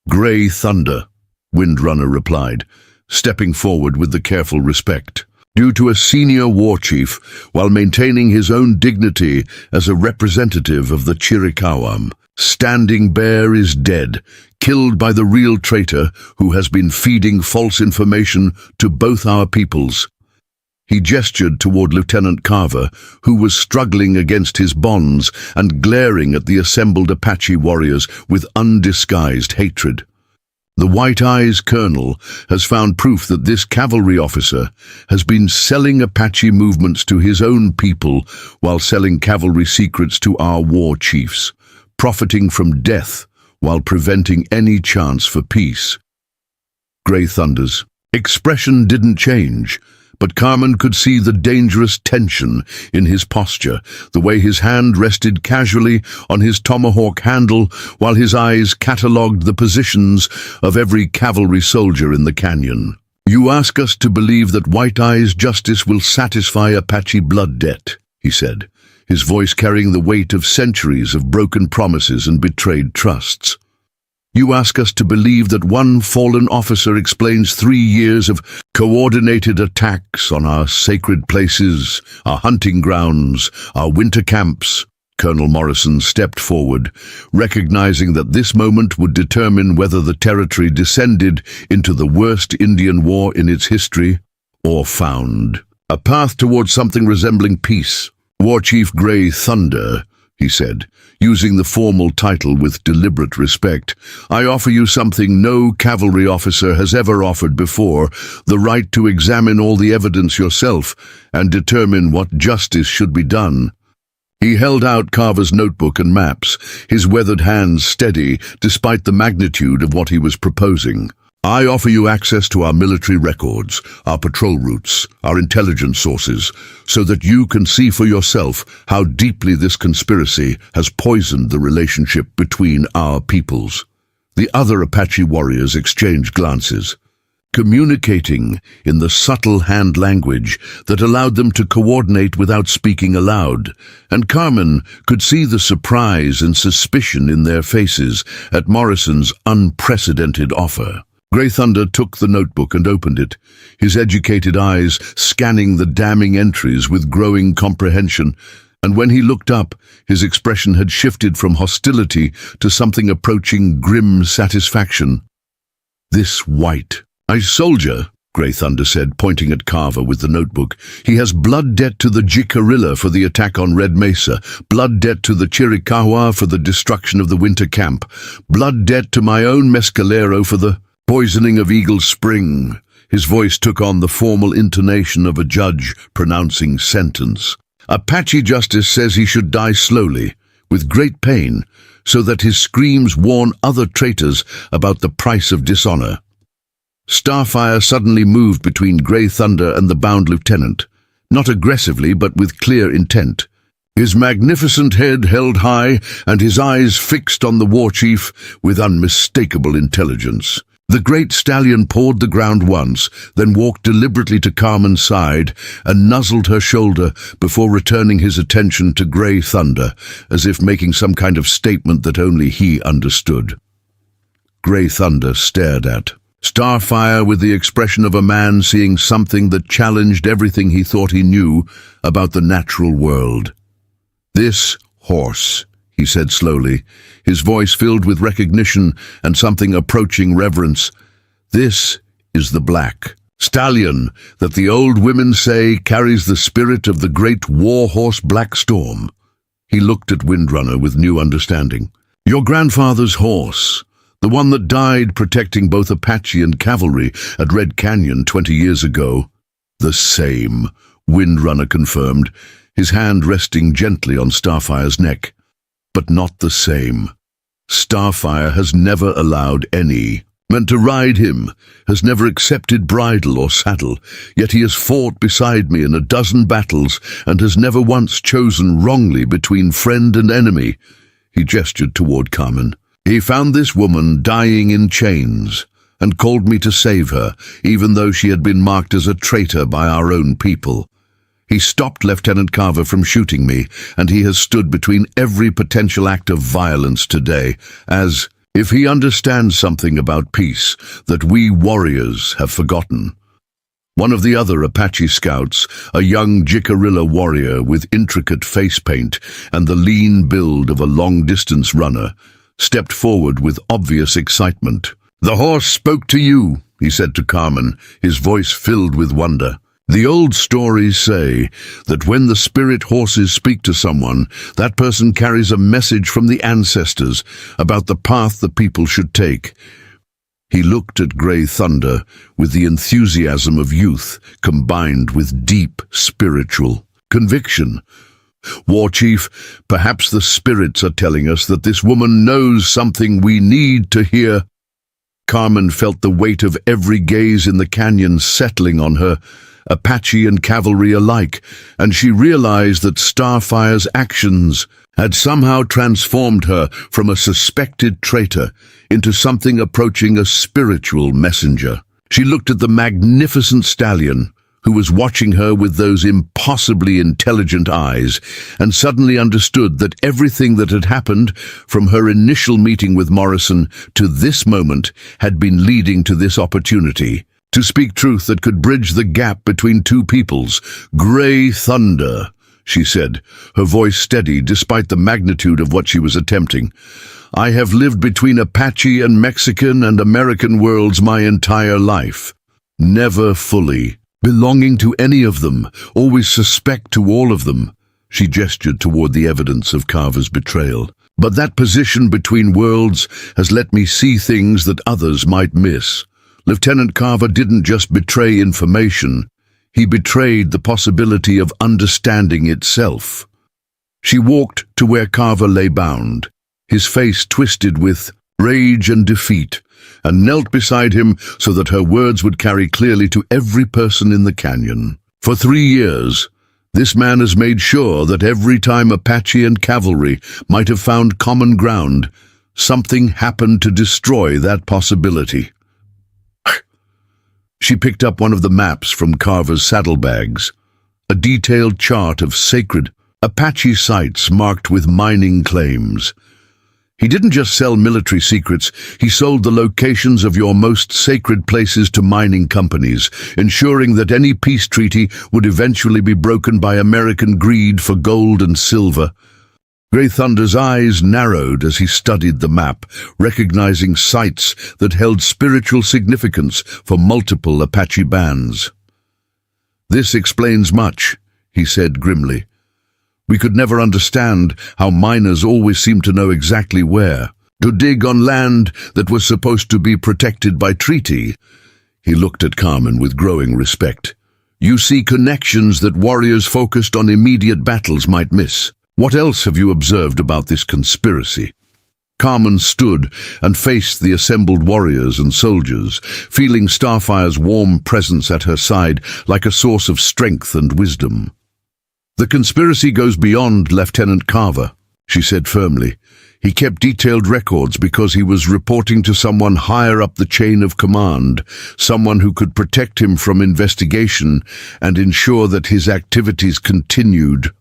"Grey Thunder," Windrunner replied, stepping forward with the careful respect, due to a senior war chief, while maintaining his own dignity as a representative of the Chiricahua. "Standing Bear is dead, killed by the real traitor who has been feeding false information to both our peoples." He gestured toward Lieutenant Carver, who was struggling against his bonds and glaring at the assembled Apache warriors with undisguised hatred. "The White Eyes Colonel has found proof that this cavalry officer has been selling Apache movements to his own people while selling cavalry secrets to our war chiefs, profiting from death while preventing any chance for peace." Grey Thunder's expression didn't change, but Carmen could see the dangerous tension in his posture, the way his hand rested casually on his tomahawk handle while his eyes catalogued the positions of every cavalry soldier in the canyon. "You ask us to believe that White Eye's justice will satisfy Apache blood debt," he said, his voice carrying the weight of centuries of broken promises and betrayed trusts. "You ask us to believe that one fallen officer explains 3 years of coordinated attacks on our sacred places, our hunting grounds, our winter camps." Colonel Morrison stepped forward, recognizing that this moment would determine whether the territory descended into the worst Indian war in its history, or found a path towards something resembling peace. "War Chief Grey Thunder," he said, using the formal title with deliberate respect, "I offer you something no cavalry officer has ever offered before, the right to examine all the evidence yourself and determine what justice should be done." He held out Carver's notebook and maps, his weathered hands steady despite the magnitude of what he was proposing. "I offer you access to our military records, our patrol routes, our intelligence sources, so that you can see for yourself how deeply this conspiracy has poisoned the relationship between our peoples." The other Apache warriors exchanged glances, communicating in the subtle hand language that allowed them to coordinate without speaking aloud, and Carmen could see the surprise and suspicion in their faces at Morrison's unprecedented offer. Grey Thunder took the notebook and opened it, his educated eyes scanning the damning entries with growing comprehension, and when he looked up, his expression had shifted from hostility to something approaching grim satisfaction. "This White Eyes soldier," Grey Thunder said, pointing at Carver with the notebook. He has blood debt to the Jicarilla for the attack on Red Mesa, blood debt to the Chiricahua for the destruction of the winter camp, blood debt to my own Mescalero for the poisoning of Eagle Spring. His voice took on the formal intonation of a judge pronouncing sentence. Apache justice says he should die slowly, with great pain, so that his screams warn other traitors about the price of dishonor. Starfire suddenly moved between Grey Thunder and the bound lieutenant, not aggressively but with clear intent. His magnificent head held high and his eyes fixed on the war chief with unmistakable intelligence. The great stallion pawed the ground once, then walked deliberately to Carmen's side and nuzzled her shoulder before returning his attention to Grey Thunder, as if making some kind of statement that only he understood. Grey Thunder stared at Starfire with the expression of a man seeing something that challenged everything he thought he knew about the natural world. "This horse," he said slowly, his voice filled with recognition and something approaching reverence. "This is the black stallion that the old women say carries the spirit of the great war horse Black Storm." He looked at Windrunner with new understanding. "Your grandfather's horse, the one that died protecting both Apache and cavalry at Red Canyon 20 years ago." "The same," Windrunner confirmed, his hand resting gently on Starfire's neck. "But not the same. Starfire has never allowed any men to ride him, has never accepted bridle or saddle, yet he has fought beside me in a dozen battles and has never once chosen wrongly between friend and enemy." He gestured toward Carmen. "He found this woman dying in chains and called me to save her, even though she had been marked as a traitor by our own people. He stopped Lieutenant Carver from shooting me, and he has stood between every potential act of violence today, as if he understands something about peace that we warriors have forgotten." One of the other Apache scouts, a young Jicarilla warrior with intricate face paint and the lean build of a long-distance runner, stepped forward with obvious excitement. "The horse spoke to you," he said to Carmen, his voice filled with wonder. "The old stories say that when the spirit horses speak to someone, that person carries a message from the ancestors about the path the people should take." He looked at Grey Thunder with the enthusiasm of youth combined with deep spiritual conviction. "War Chief, perhaps the spirits are telling us that this woman knows something we need to hear." Carmen felt the weight of every gaze in the canyon settling on her, Apache and cavalry alike, and she realized that Starfire's actions had somehow transformed her from a suspected traitor into something approaching a spiritual messenger. She looked at the magnificent stallion, who was watching her with those impossibly intelligent eyes, and suddenly understood that everything that had happened from her initial meeting with Morrison to this moment had been leading to this opportunity to speak truth that could bridge the gap between two peoples. "Grey Thunder," she said, her voice steady despite the magnitude of what she was attempting. "I have lived between Apache and Mexican and American worlds my entire life. Never fully belonging to any of them, always suspect to all of them." She gestured toward the evidence of Carver's betrayal. "But that position between worlds has let me see things that others might miss. Lieutenant Carver didn't just betray information, he betrayed the possibility of understanding itself." She walked to where Carver lay bound, his face twisted with rage and defeat, and knelt beside him so that her words would carry clearly to every person in the canyon. "For 3 years, this man has made sure that every time Apache and cavalry might have found common ground, something happened to destroy that possibility." She picked up one of the maps from Carver's saddlebags, a detailed chart of sacred Apache sites marked with mining claims. "He didn't just sell military secrets, he sold the locations of your most sacred places to mining companies, ensuring that any peace treaty would eventually be broken by American greed for gold and silver." Grey Thunder's eyes narrowed as he studied the map, recognizing sites that held spiritual significance for multiple Apache bands. "This explains much," he said grimly. "We could never understand how miners always seemed to know exactly where, to dig on land that was supposed to be protected by treaty." He looked at Carmen with growing respect. "You see connections that warriors focused on immediate battles might miss. What else have you observed about this conspiracy?" Carmen stood and faced the assembled warriors and soldiers, feeling Starfire's warm presence at her side like a source of strength and wisdom. "The conspiracy goes beyond Lieutenant Carver," she said firmly. "He kept detailed records because he was reporting to someone higher up the chain of command, someone who could protect him from investigation and ensure that his activities continued."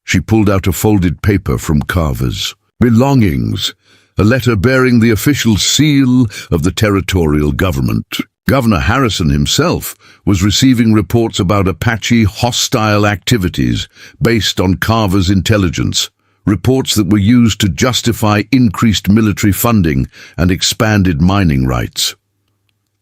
She pulled out a folded paper from Carver's belongings, a letter bearing the official seal of the territorial government. Governor Harrison himself was receiving reports about Apache hostile activities based on Carver's intelligence, reports that were used to justify increased military funding and expanded mining rights.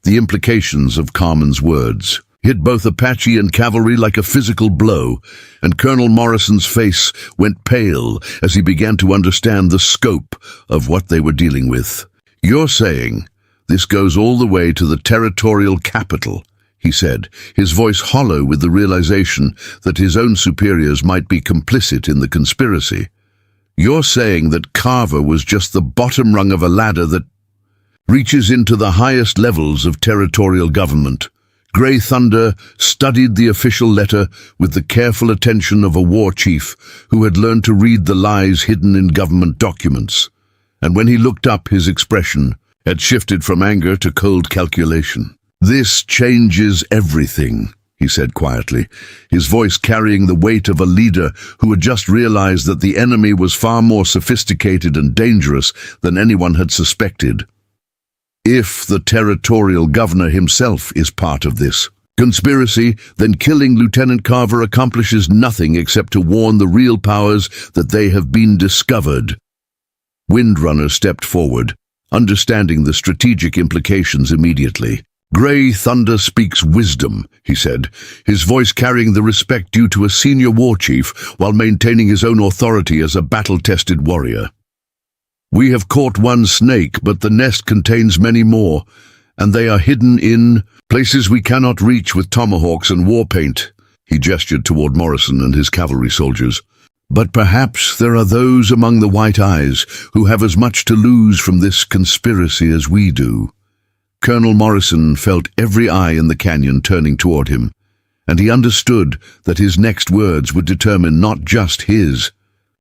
The implications of Carmen's words hit both Apache and cavalry like a physical blow, and Colonel Morrison's face went pale as he began to understand the scope of what they were dealing with. "You're saying this goes all the way to the territorial capital," he said, his voice hollow with the realization that his own superiors might be complicit in the conspiracy. "You're saying that Carver was just the bottom rung of a ladder that reaches into the highest levels of territorial government." Grey Thunder studied the official letter with the careful attention of a war chief who had learned to read the lies hidden in government documents. And when he looked up, his expression had shifted from anger to cold calculation. "This changes everything," he said quietly, his voice carrying the weight of a leader who had just realized that the enemy was far more sophisticated and dangerous than anyone had suspected. "If the territorial governor himself is part of this conspiracy, then killing Lieutenant Carver accomplishes nothing except to warn the real powers that they have been discovered." Windrunner stepped forward, understanding the strategic implications immediately. "Grey Thunder speaks wisdom," he said, his voice carrying the respect due to a senior war chief while maintaining his own authority as a battle-tested warrior. "We have caught one snake, but the nest contains many more, and they are hidden in places we cannot reach with tomahawks and war paint." He gestured toward Morrison and his cavalry soldiers. "But perhaps there are those among the White Eyes who have as much to lose from this conspiracy as we do." Colonel Morrison felt every eye in the canyon turning toward him, and he understood that his next words would determine not just his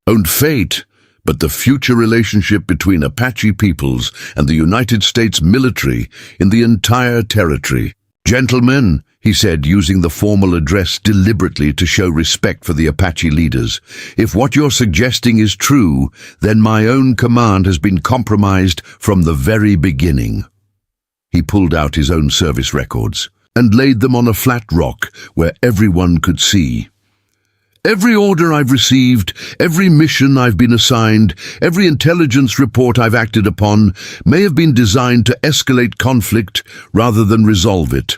own fate, but the future relationship between Apache peoples and the United States military in the entire territory. "Gentlemen," he said, using the formal address deliberately to show respect for the Apache leaders, "if what you're suggesting is true, then my own command has been compromised from the very beginning." He pulled out his own service records and laid them on a flat rock where everyone could see. "Every order I've received, every mission I've been assigned, every intelligence report I've acted upon may have been designed to escalate conflict rather than resolve it."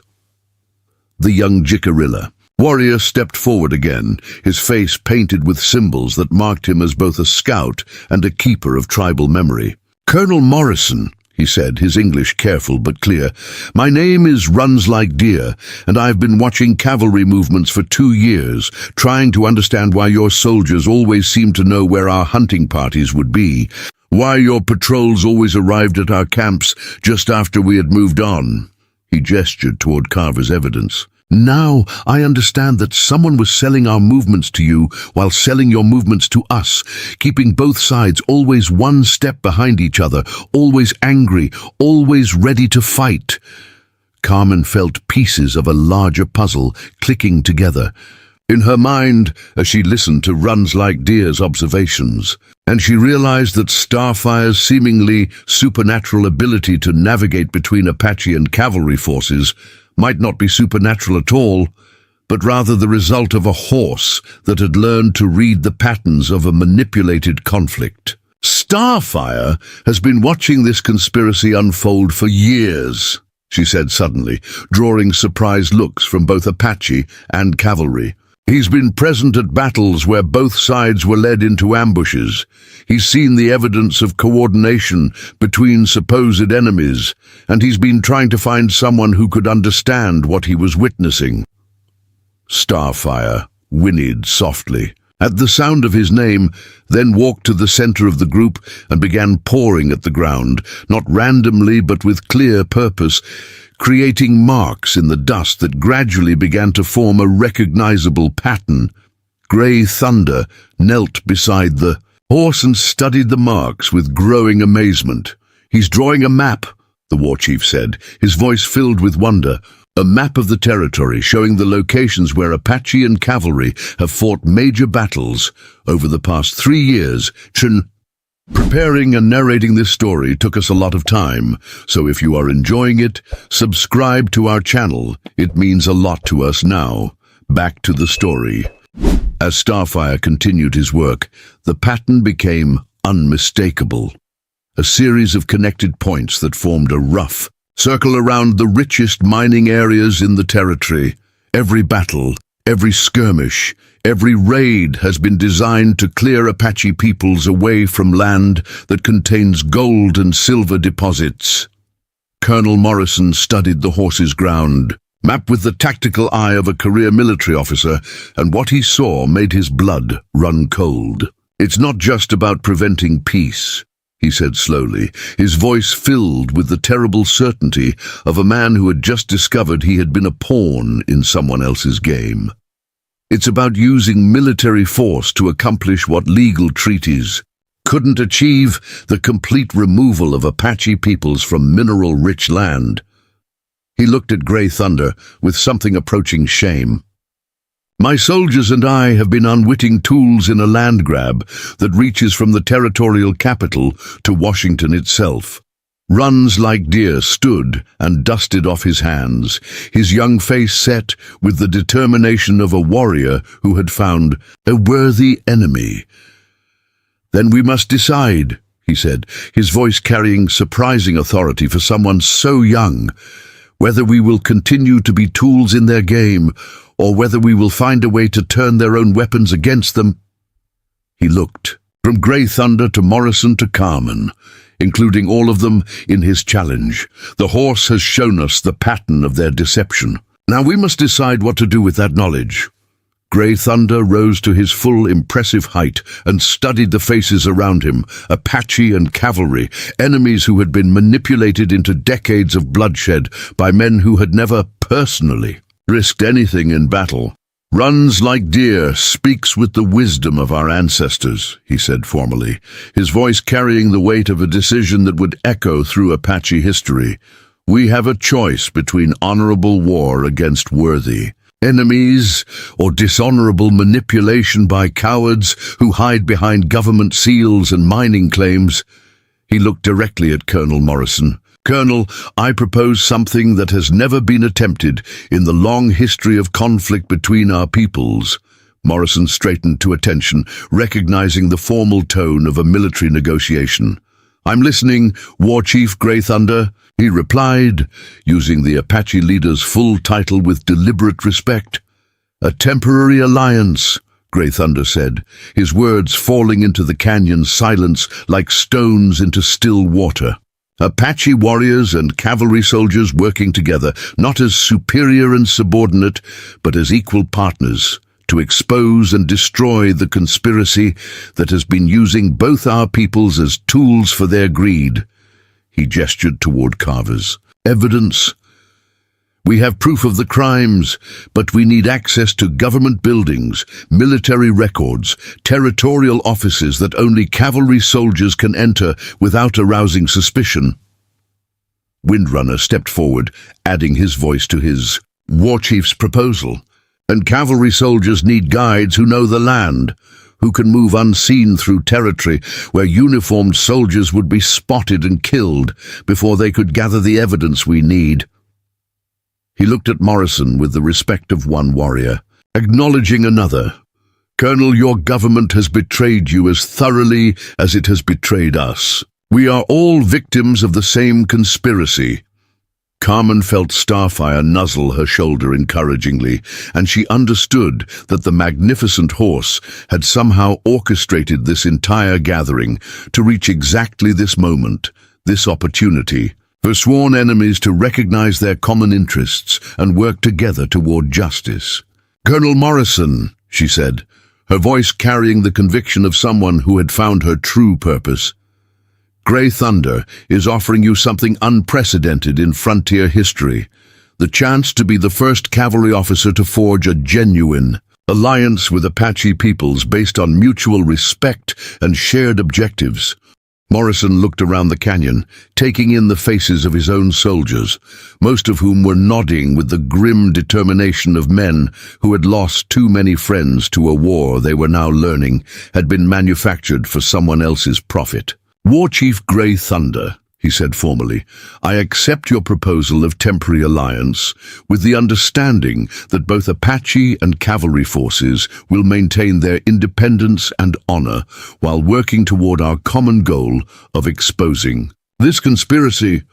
The young Jicarilla warrior stepped forward again, his face painted with symbols that marked him as both a scout and a keeper of tribal memory. "Colonel Morrison," he said, his English careful but clear, "my name is Runs Like Deer, and I've been watching cavalry movements for 2 years, trying to understand why your soldiers always seem to know where our hunting parties would be, why your patrols always arrived at our camps just after we had moved on." He gestured toward Carver's evidence. "Now I understand that someone was selling our movements to you while selling your movements to us, keeping both sides always one step behind each other, always angry, always ready to fight." Carmen felt pieces of a larger puzzle clicking together in her mind as she listened to Runs Like Deer's observations, and she realized that Starfire's seemingly supernatural ability to navigate between Apache and cavalry forces might not be supernatural at all, but rather the result of a horse that had learned to read the patterns of a manipulated conflict. Starfire has been watching this conspiracy unfold for years, she said suddenly, drawing surprised looks from both Apache and cavalry. He's been present at battles where both sides were led into ambushes. He's seen the evidence of coordination between supposed enemies, and he's been trying to find someone who could understand what he was witnessing. Starfire whinnied softly at the sound of his name, then walked to the center of the group and began pawing at the ground, not randomly but with clear purpose, creating marks in the dust that gradually began to form a recognizable pattern. Grey Thunder knelt beside the horse and studied the marks with growing amazement. "He's drawing a map," the war chief said, his voice filled with wonder. "A map of the territory showing the locations where Apache and cavalry have fought major battles over the past 3 years. Preparing and narrating this story took us a lot of time, so if you are enjoying it, subscribe to our channel. It means a lot to us now. Back to the story. As Starfire continued his work, the pattern became unmistakable. A series of connected points that formed a rough circle around the richest mining areas in the territory. Every battle, every skirmish, every raid has been designed to clear Apache peoples away from land that contains gold and silver deposits. Colonel Morrison studied the horse's ground, map with the tactical eye of a career military officer, and what he saw made his blood run cold. "It's not just about preventing peace," he said slowly, his voice filled with the terrible certainty of a man who had just discovered he had been a pawn in someone else's game. "It's about using military force to accomplish what legal treaties couldn't achieve: the complete removal of Apache peoples from mineral-rich land." He looked at Grey Thunder with something approaching shame. "My soldiers and I have been unwitting tools in a land grab that reaches from the territorial capital to Washington itself." Runs like deer stood and dusted off his hands, his young face set with the determination of a warrior who had found a worthy enemy. "Then we must decide," he said, his voice carrying surprising authority for someone so young, "whether we will continue to be tools in their game, or whether we will find a way to turn their own weapons against them." He looked from Grey Thunder to Morrison to Carmen, including all of them in his challenge. "The horse has shown us the pattern of their deception. Now we must decide what to do with that knowledge." Grey Thunder rose to his full impressive height and studied the faces around him, Apache and cavalry, enemies who had been manipulated into decades of bloodshed by men who had never personally risked anything in battle. "Runs like deer, speaks with the wisdom of our ancestors," he said formally, his voice carrying the weight of a decision that would echo through Apache history. "We have a choice between honorable war against worthy enemies, or dishonorable manipulation by cowards who hide behind government seals and mining claims." He looked directly at Colonel Morrison. "Colonel, I propose something that has never been attempted in the long history of conflict between our peoples." Morrison straightened to attention, recognizing the formal tone of a military negotiation. "I'm listening, War Chief Grey Thunder," he replied, using the Apache leader's full title with deliberate respect. "A temporary alliance," Grey Thunder said, his words falling into the canyon's silence like stones into still water. "Apache warriors and cavalry soldiers working together, not as superior and subordinate, but as equal partners, to expose and destroy the conspiracy that has been using both our peoples as tools for their greed." He gestured toward Carver's. "Evidence. We have proof of the crimes, but we need access to government buildings, military records, territorial offices that only cavalry soldiers can enter without arousing suspicion." Windrunner stepped forward, adding his voice to his war chief's proposal. "And cavalry soldiers need guides who know the land, who can move unseen through territory where uniformed soldiers would be spotted and killed before they could gather the evidence we need." He looked at Morrison with the respect of one warrior, acknowledging another. "Colonel, your government has betrayed you as thoroughly as it has betrayed us. We are all victims of the same conspiracy." Carmen felt Starfire nuzzle her shoulder encouragingly, and she understood that the magnificent horse had somehow orchestrated this entire gathering to reach exactly this moment, this opportunity, for sworn enemies to recognize their common interests and work together toward justice. "Colonel Morrison," she said, her voice carrying the conviction of someone who had found her true purpose, "Grey Thunder is offering you something unprecedented in frontier history, the chance to be the first cavalry officer to forge a genuine alliance with Apache peoples based on mutual respect and shared objectives." Morrison looked around the canyon, taking in the faces of his own soldiers, most of whom were nodding with the grim determination of men who had lost too many friends to a war they were now learning had been manufactured for someone else's profit. "War Chief Grey Thunder," he said formally, "I accept your proposal of temporary alliance with the understanding that both Apache and cavalry forces will maintain their independence and honor while working toward our common goal of exposing this conspiracy."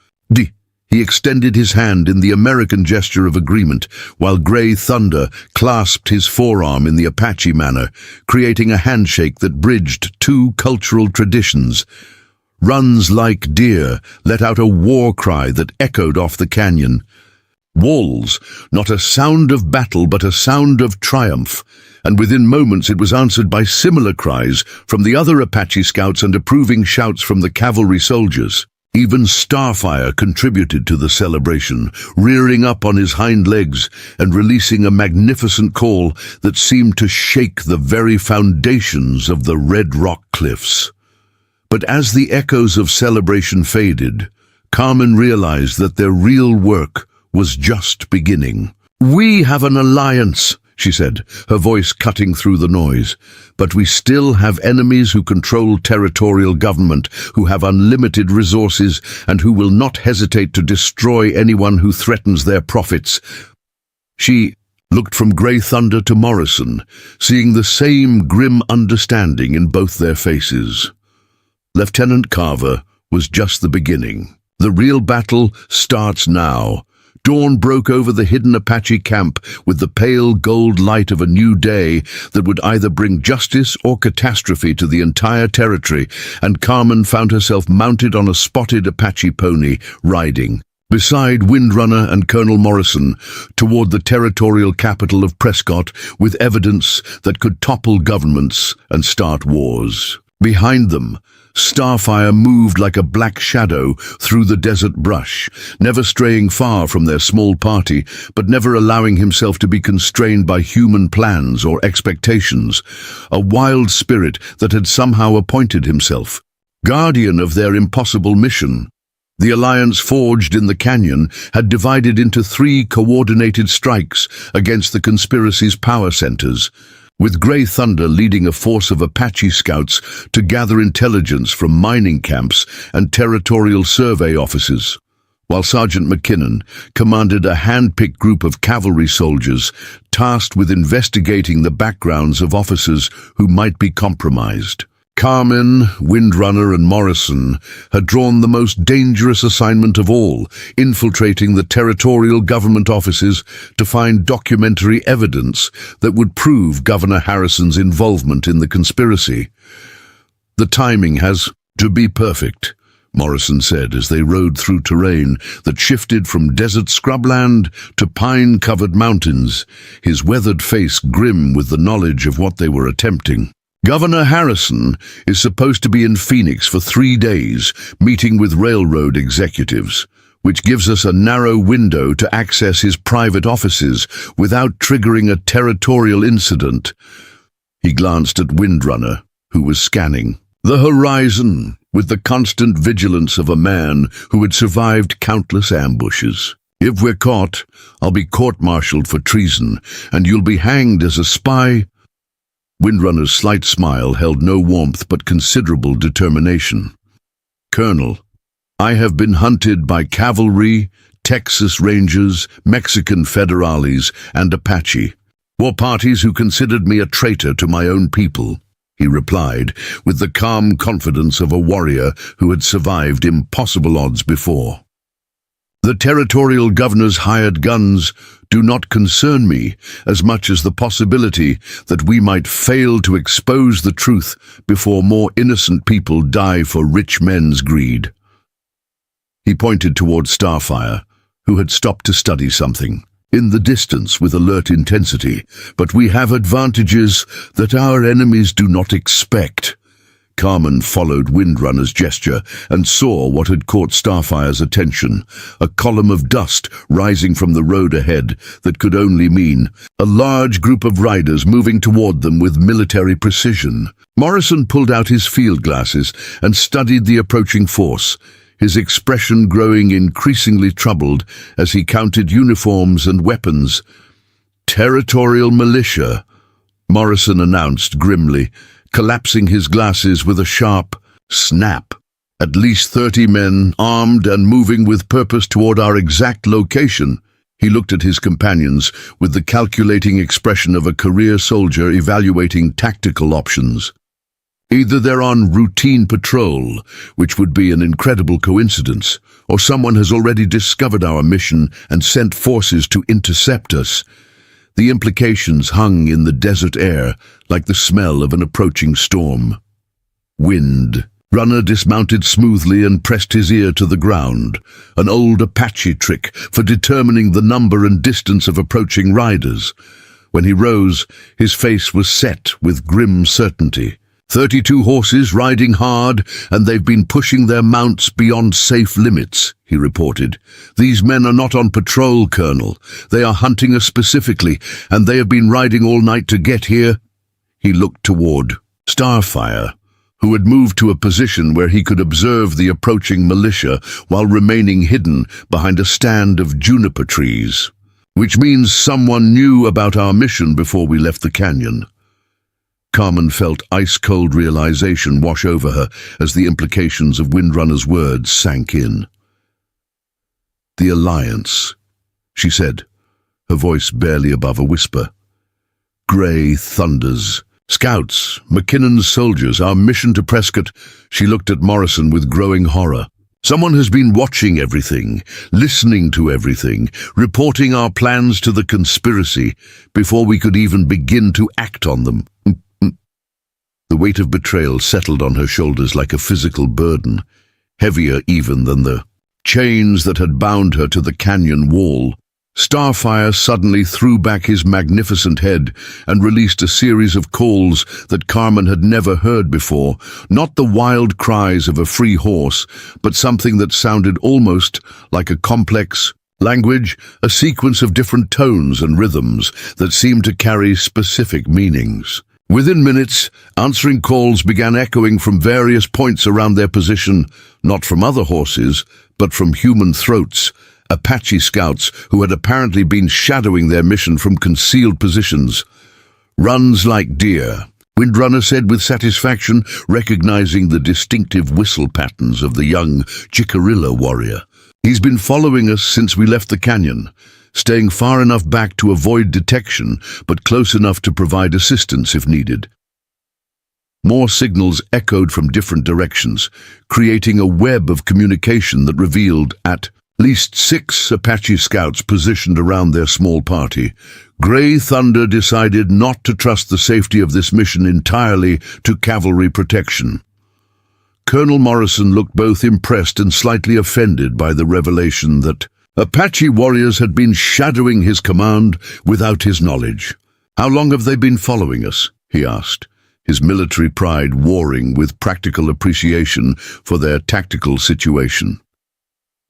He extended his hand in the American gesture of agreement, while Grey Thunder clasped his forearm in the Apache manner, creating a handshake that bridged two cultural traditions. Runs like deer let out a war cry that echoed off the canyon. Walls, not a sound of battle but a sound of triumph, and within moments it was answered by similar cries from the other Apache scouts and approving shouts from the cavalry soldiers. Even Starfire contributed to the celebration, rearing up on his hind legs and releasing a magnificent call that seemed to shake the very foundations of the Red Rock Cliffs. But as the echoes of celebration faded, Carmen realized that their real work was just beginning. "We have an alliance," she said, her voice cutting through the noise. "But we still have enemies who control territorial government, who have unlimited resources, and who will not hesitate to destroy anyone who threatens their profits." She looked from Grey Thunder to Morrison, seeing the same grim understanding in both their faces. Lieutenant Carver was just the beginning. The real battle starts now. Dawn broke over the hidden Apache camp with the pale gold light of a new day that would either bring justice or catastrophe to the entire territory, and Carmen found herself mounted on a spotted Apache pony, riding beside Windrunner and Colonel Morrison toward the territorial capital of Prescott with evidence that could topple governments and start wars. Behind them, Starfire moved like a black shadow through the desert brush, never straying far from their small party, but never allowing himself to be constrained by human plans or expectations, a wild spirit that had somehow appointed himself guardian of their impossible mission. The alliance forged in the canyon had divided into 3 coordinated strikes against the conspiracy's power centers, with Grey Thunder leading a force of Apache scouts to gather intelligence from mining camps and territorial survey offices, while Sergeant McKinnon commanded a hand-picked group of cavalry soldiers tasked with investigating the backgrounds of officers who might be compromised. Carmen, Windrunner and Morrison had drawn the most dangerous assignment of all, infiltrating the territorial government offices to find documentary evidence that would prove Governor Harrison's involvement in the conspiracy. "The timing has to be perfect," Morrison said as they rode through terrain that shifted from desert scrubland to pine-covered mountains, his weathered face grim with the knowledge of what they were attempting. "Governor Harrison is supposed to be in Phoenix for 3 days, meeting with railroad executives, which gives us a narrow window to access his private offices without triggering a territorial incident." He glanced at Windrunner, who was scanning the horizon with the constant vigilance of a man who had survived countless ambushes. "If we're caught, I'll be court-martialed for treason, and you'll be hanged as a spy." Windrunner's slight smile held no warmth but considerable determination. "Colonel, I have been hunted by cavalry, Texas Rangers, Mexican Federales, and Apache. War parties who considered me a traitor to my own people, he replied, with the calm confidence of a warrior who had survived impossible odds before. The territorial governor's hired guns do not concern me as much as the possibility that we might fail to expose the truth before more innocent people die for rich men's greed. He pointed toward Starfire, who had stopped to study something in the distance with alert intensity. But we have advantages that our enemies do not expect. Carmen followed Windrunner's gesture and saw what had caught Starfire's attention, a column of dust rising from the road ahead that could only mean a large group of riders moving toward them with military precision. Morrison pulled out his field glasses and studied the approaching force, his expression growing increasingly troubled as he counted uniforms and weapons. "Territorial militia," Morrison announced grimly, collapsing his glasses with a sharp snap. "At least 30 men, armed and moving with purpose toward our exact location." He looked at his companions with the calculating expression of a career soldier evaluating tactical options. Either they're on routine patrol, which would be an incredible coincidence, or someone has already discovered our mission and sent forces to intercept us. The implications hung in the desert air like the smell of an approaching storm. Windrunner dismounted smoothly and pressed his ear to the ground, an old Apache trick for determining the number and distance of approaching riders. When he rose, his face was set with grim certainty. 32 horses riding hard, and they've been pushing their mounts beyond safe limits, he reported. "These men are not on patrol, Colonel. They are hunting us specifically, and they have been riding all night to get here." He looked toward Starfire, who had moved to a position where he could observe the approaching militia while remaining hidden behind a stand of juniper trees. "Which means someone knew about our mission before we left the canyon." Carmen felt ice-cold realization wash over her as the implications of Windrunner's words sank in. "The Alliance," she said, her voice barely above a whisper. "Grey thunders. Scouts, McKinnon's soldiers, our mission to Prescott." She looked at Morrison with growing horror. "Someone has been watching everything, listening to everything, reporting our plans to the conspiracy before we could even begin to act on them." The weight of betrayal settled on her shoulders like a physical burden, heavier even than the chains that had bound her to the canyon wall. Starfire suddenly threw back his magnificent head and released a series of calls that Carmen had never heard before, not the wild cries of a free horse, but something that sounded almost like a complex language, a sequence of different tones and rhythms that seemed to carry specific meanings. Within minutes, answering calls began echoing from various points around their position, not from other horses, but from human throats, Apache scouts who had apparently been shadowing their mission from concealed positions. "Runs like deer," Windrunner said with satisfaction, recognizing the distinctive whistle patterns of the young Jicarilla warrior. "He's been following us since we left the canyon, staying far enough back to avoid detection, but close enough to provide assistance if needed." More signals echoed from different directions, creating a web of communication that revealed at least 6 Apache scouts positioned around their small party. Grey Thunder decided not to trust the safety of this mission entirely to cavalry protection. Colonel Morrison looked both impressed and slightly offended by the revelation that Apache warriors had been shadowing his command without his knowledge. "How long have they been following us?" he asked, his military pride warring with practical appreciation for their tactical situation.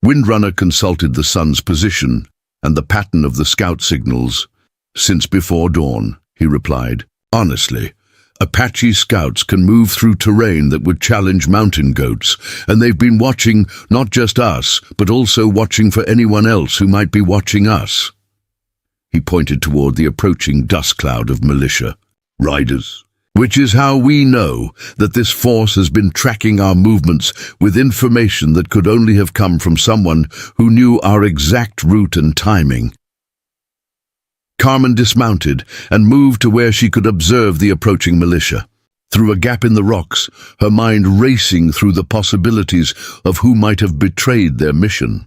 Windrunner consulted the sun's position and the pattern of the scout signals. "Since before dawn," he replied. "Honestly, Apache scouts can move through terrain that would challenge mountain goats, and they've been watching not just us, but also watching for anyone else who might be watching us." He pointed toward the approaching dust cloud of militia. "Riders," Which is how we know that this force has been tracking our movements with information that could only have come from someone who knew our exact route and timing. Carmen dismounted and moved to where she could observe the approaching militia. Through a gap in the rocks, her mind racing through the possibilities of who might have betrayed their mission.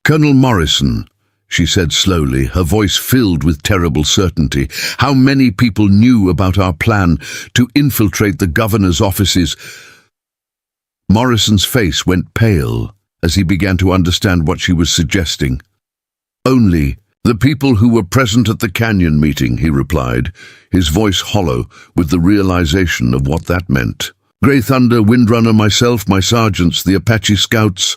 "Colonel Morrison," she said slowly, her voice filled with terrible certainty. "How many people knew about our plan to infiltrate the governor's offices?" Morrison's face went pale as he began to understand what she was suggesting. "Only the people who were present at the canyon meeting," he replied, his voice hollow with the realization of what that meant. "Grey Thunder, Windrunner, myself, my sergeants, the Apache scouts."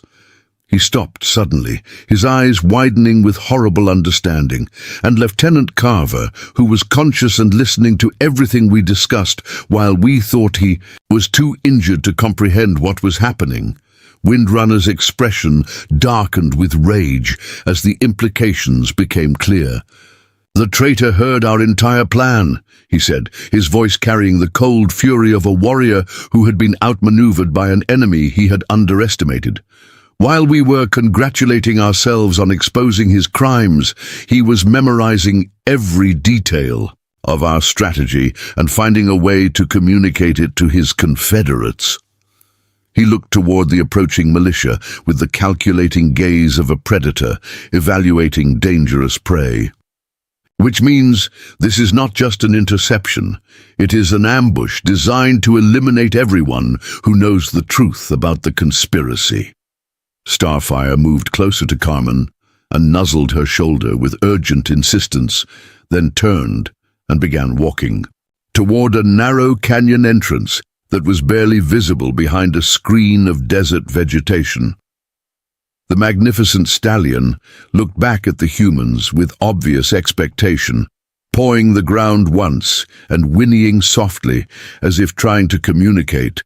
He stopped suddenly, his eyes widening with horrible understanding, and Lieutenant Carver, who was conscious and listening to everything we discussed while we thought he was too injured to comprehend what was happening. Windrunner's expression darkened with rage as the implications became clear. "The traitor heard our entire plan," he said, his voice carrying the cold fury of a warrior who had been outmaneuvered by an enemy he had underestimated. "While we were congratulating ourselves on exposing his crimes, he was memorizing every detail of our strategy and finding a way to communicate it to his confederates." He looked toward the approaching militia with the calculating gaze of a predator, evaluating dangerous prey. "Which means this is not just an interception. It is an ambush designed to eliminate everyone who knows the truth about the conspiracy." Starfire moved closer to Carmen and nuzzled her shoulder with urgent insistence, then turned and began walking toward a narrow canyon entrance that was barely visible behind a screen of desert vegetation. The magnificent stallion looked back at the humans with obvious expectation, pawing the ground once and whinnying softly as if trying to communicate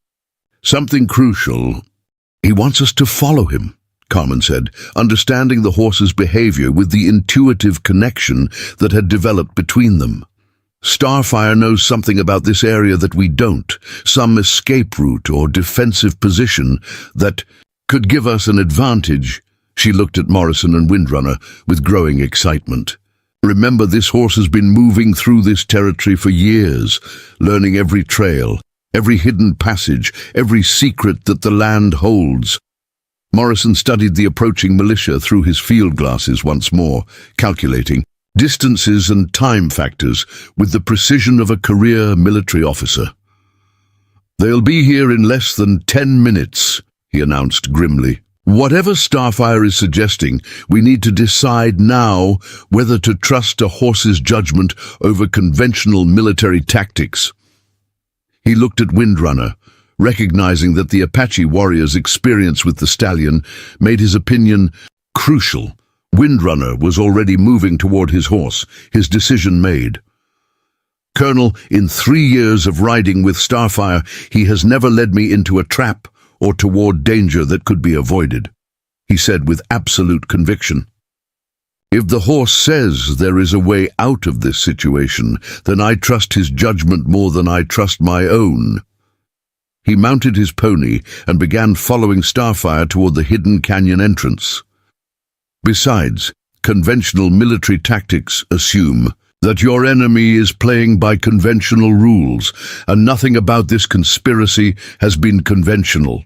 something crucial. "He wants us to follow him," Carmen said, understanding the horse's behavior with the intuitive connection that had developed between them. "Starfire knows something about this area that we don't, some escape route or defensive position that could give us an advantage." She looked at Morrison and Windrunner with growing excitement. "Remember, this horse has been moving through this territory for years, learning every trail, every hidden passage, every secret that the land holds." Morrison studied the approaching militia through his field glasses once more, calculating distances and time factors with the precision of a career military officer. "They'll be here in less than 10 minutes, he announced grimly. "Whatever Starfire is suggesting, we need to decide now whether to trust a horse's judgment over conventional military tactics." He looked at Windrunner, recognizing that the Apache warrior's experience with the stallion made his opinion crucial. Windrunner was already moving toward his horse, his decision made. "Colonel, in 3 years of riding with Starfire, he has never led me into a trap or toward danger that could be avoided," he said with absolute conviction. "If the horse says there is a way out of this situation, then I trust his judgment more than I trust my own." He mounted his pony and began following Starfire toward the hidden canyon entrance. "Besides, conventional military tactics assume that your enemy is playing by conventional rules, and nothing about this conspiracy has been conventional."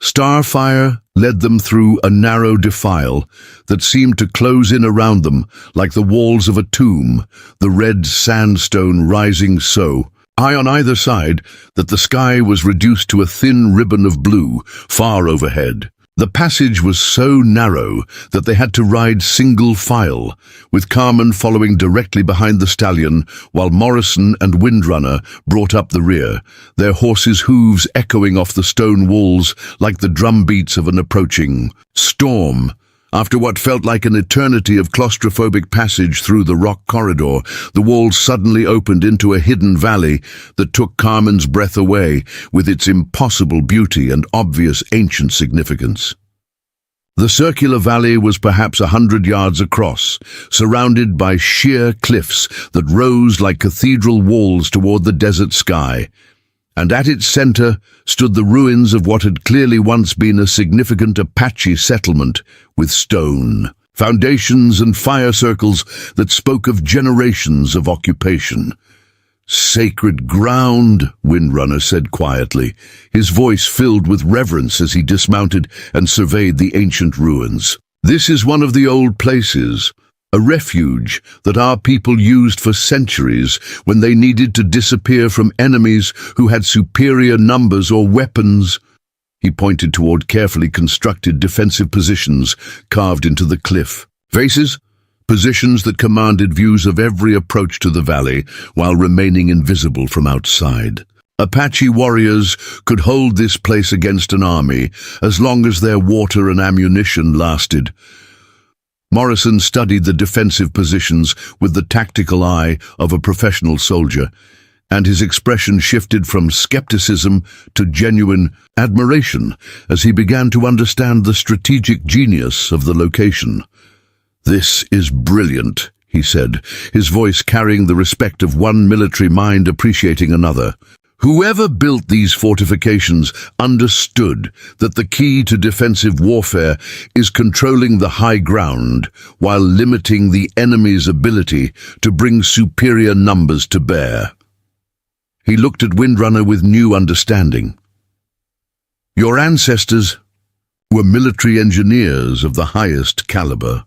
Starfire led them through a narrow defile that seemed to close in around them like the walls of a tomb, the red sandstone rising so high on either side that the sky was reduced to a thin ribbon of blue far overhead. The passage was so narrow that they had to ride single file, with Carmen following directly behind the stallion while Morrison and Windrunner brought up the rear, their horses' hooves echoing off the stone walls like the drumbeats of an approaching storm. After what felt like an eternity of claustrophobic passage through the rock corridor, the walls suddenly opened into a hidden valley that took Carmen's breath away with its impossible beauty and obvious ancient significance. The circular valley was perhaps 100 yards across, surrounded by sheer cliffs that rose like cathedral walls toward the desert sky. And at its center stood the ruins of what had clearly once been a significant Apache settlement with stone, foundations and fire circles that spoke of generations of occupation. "Sacred ground," Windrunner said quietly, his voice filled with reverence as he dismounted and surveyed the ancient ruins. "This is one of the old places, a refuge that our people used for centuries when they needed to disappear from enemies who had superior numbers or weapons." He pointed toward carefully constructed defensive positions carved into the cliff. "Faces? Positions that commanded views of every approach to the valley while remaining invisible from outside. Apache warriors could hold this place against an army as long as their water and ammunition lasted." Morrison studied the defensive positions with the tactical eye of a professional soldier, and his expression shifted from skepticism to genuine admiration as he began to understand the strategic genius of the location. "This is brilliant," he said, his voice carrying the respect of one military mind appreciating another. "Whoever built these fortifications understood that the key to defensive warfare is controlling the high ground while limiting the enemy's ability to bring superior numbers to bear." He looked at Windrunner with new understanding. "Your ancestors were military engineers of the highest caliber."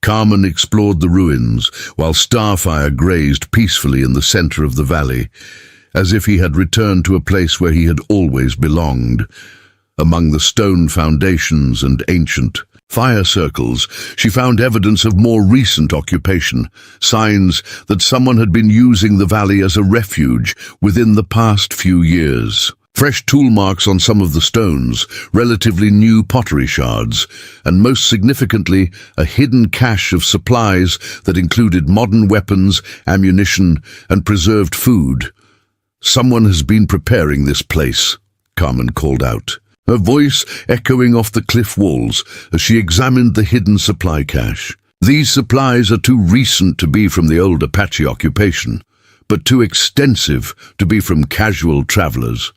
Carmen explored the ruins, while Starfire grazed peacefully in the center of the valley, as if he had returned to a place where he had always belonged. Among the stone foundations and ancient fire circles, she found evidence of more recent occupation, signs that someone had been using the valley as a refuge within the past few years. Fresh tool marks on some of the stones, relatively new pottery shards, and most significantly, a hidden cache of supplies that included modern weapons, ammunition, and preserved food. "Someone has been preparing this place," Carmen called out, her voice echoing off the cliff walls as she examined the hidden supply cache. "These supplies are too recent to be from the old Apache occupation, but too extensive to be from casual travelers."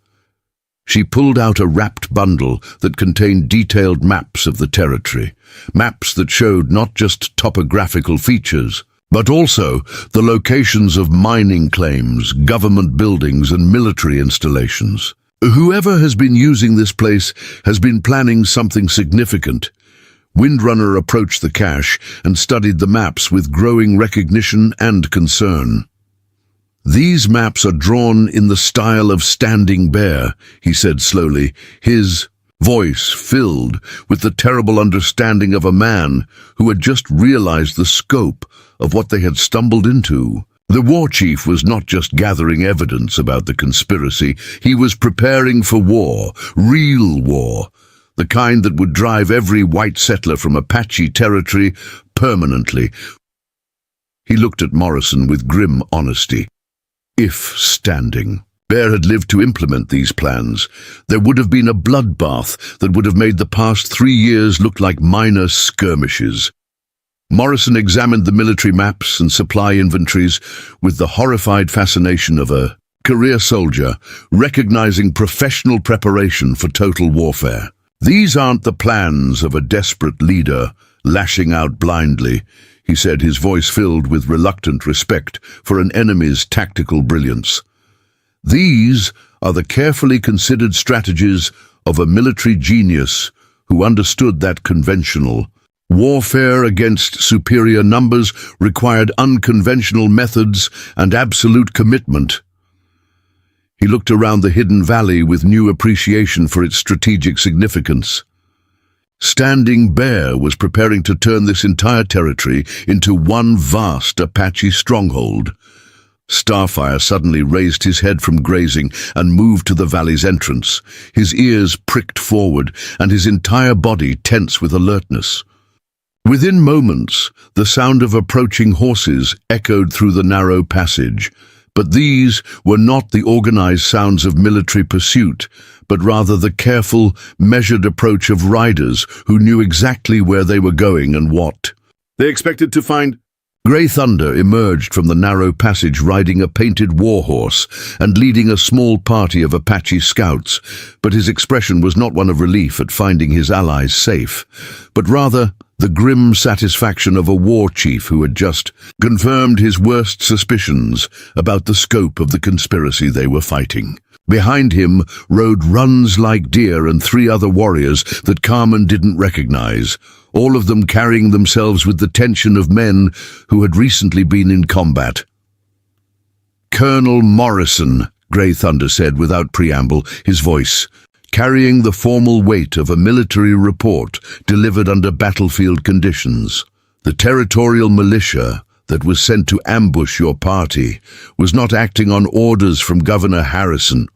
She pulled out a wrapped bundle that contained detailed maps of the territory, maps that showed not just topographical features, but also the locations of mining claims, government buildings, and military installations. "Whoever has been using this place has been planning something significant." Windrunner approached the cache and studied the maps with growing recognition and concern. "These maps are drawn in the style of Standing Bear," he said slowly, his voice filled with the terrible understanding of a man who had just realized the scope of what they had stumbled into. The war chief was not just gathering evidence about the conspiracy, he was preparing for war, real war, the kind that would drive every white settler from Apache territory permanently. He looked at Morrison with grim honesty. If Standing Bear had lived to implement these plans, there would have been a bloodbath that would have made the past 3 years look like minor skirmishes. Morrison examined the military maps and supply inventories with the horrified fascination of a career soldier, recognizing professional preparation for total warfare. "These aren't the plans of a desperate leader lashing out blindly," he said, his voice filled with reluctant respect for an enemy's tactical brilliance. "These are the carefully considered strategies of a military genius who understood that conventional warfare against superior numbers required unconventional methods and absolute commitment." He looked around the hidden valley with new appreciation for its strategic significance. Standing Bear was preparing to turn this entire territory into one vast Apache stronghold. Starfire suddenly raised his head from grazing and moved to the valley's entrance, his ears pricked forward and his entire body tense with alertness. Within moments, the sound of approaching horses echoed through the narrow passage, But these were not the organized sounds of military pursuit, but rather the careful, measured approach of riders who knew exactly where they were going and what. They expected to find... Grey Thunder emerged from the narrow passage riding a painted warhorse and leading a small party of Apache scouts, but his expression was not one of relief at finding his allies safe, but rather the grim satisfaction of a war chief who had just confirmed his worst suspicions about the scope of the conspiracy they were fighting. Behind him rode Runs Like Deer and 3 other warriors that Carmen didn't recognize, all of them carrying themselves with the tension of men who had recently been in combat. "Colonel Morrison," Grey Thunder said without preamble, his voice carrying the formal weight of a military report delivered under battlefield conditions. "The territorial militia that was sent to ambush your party was not acting on orders from Governor Harrison."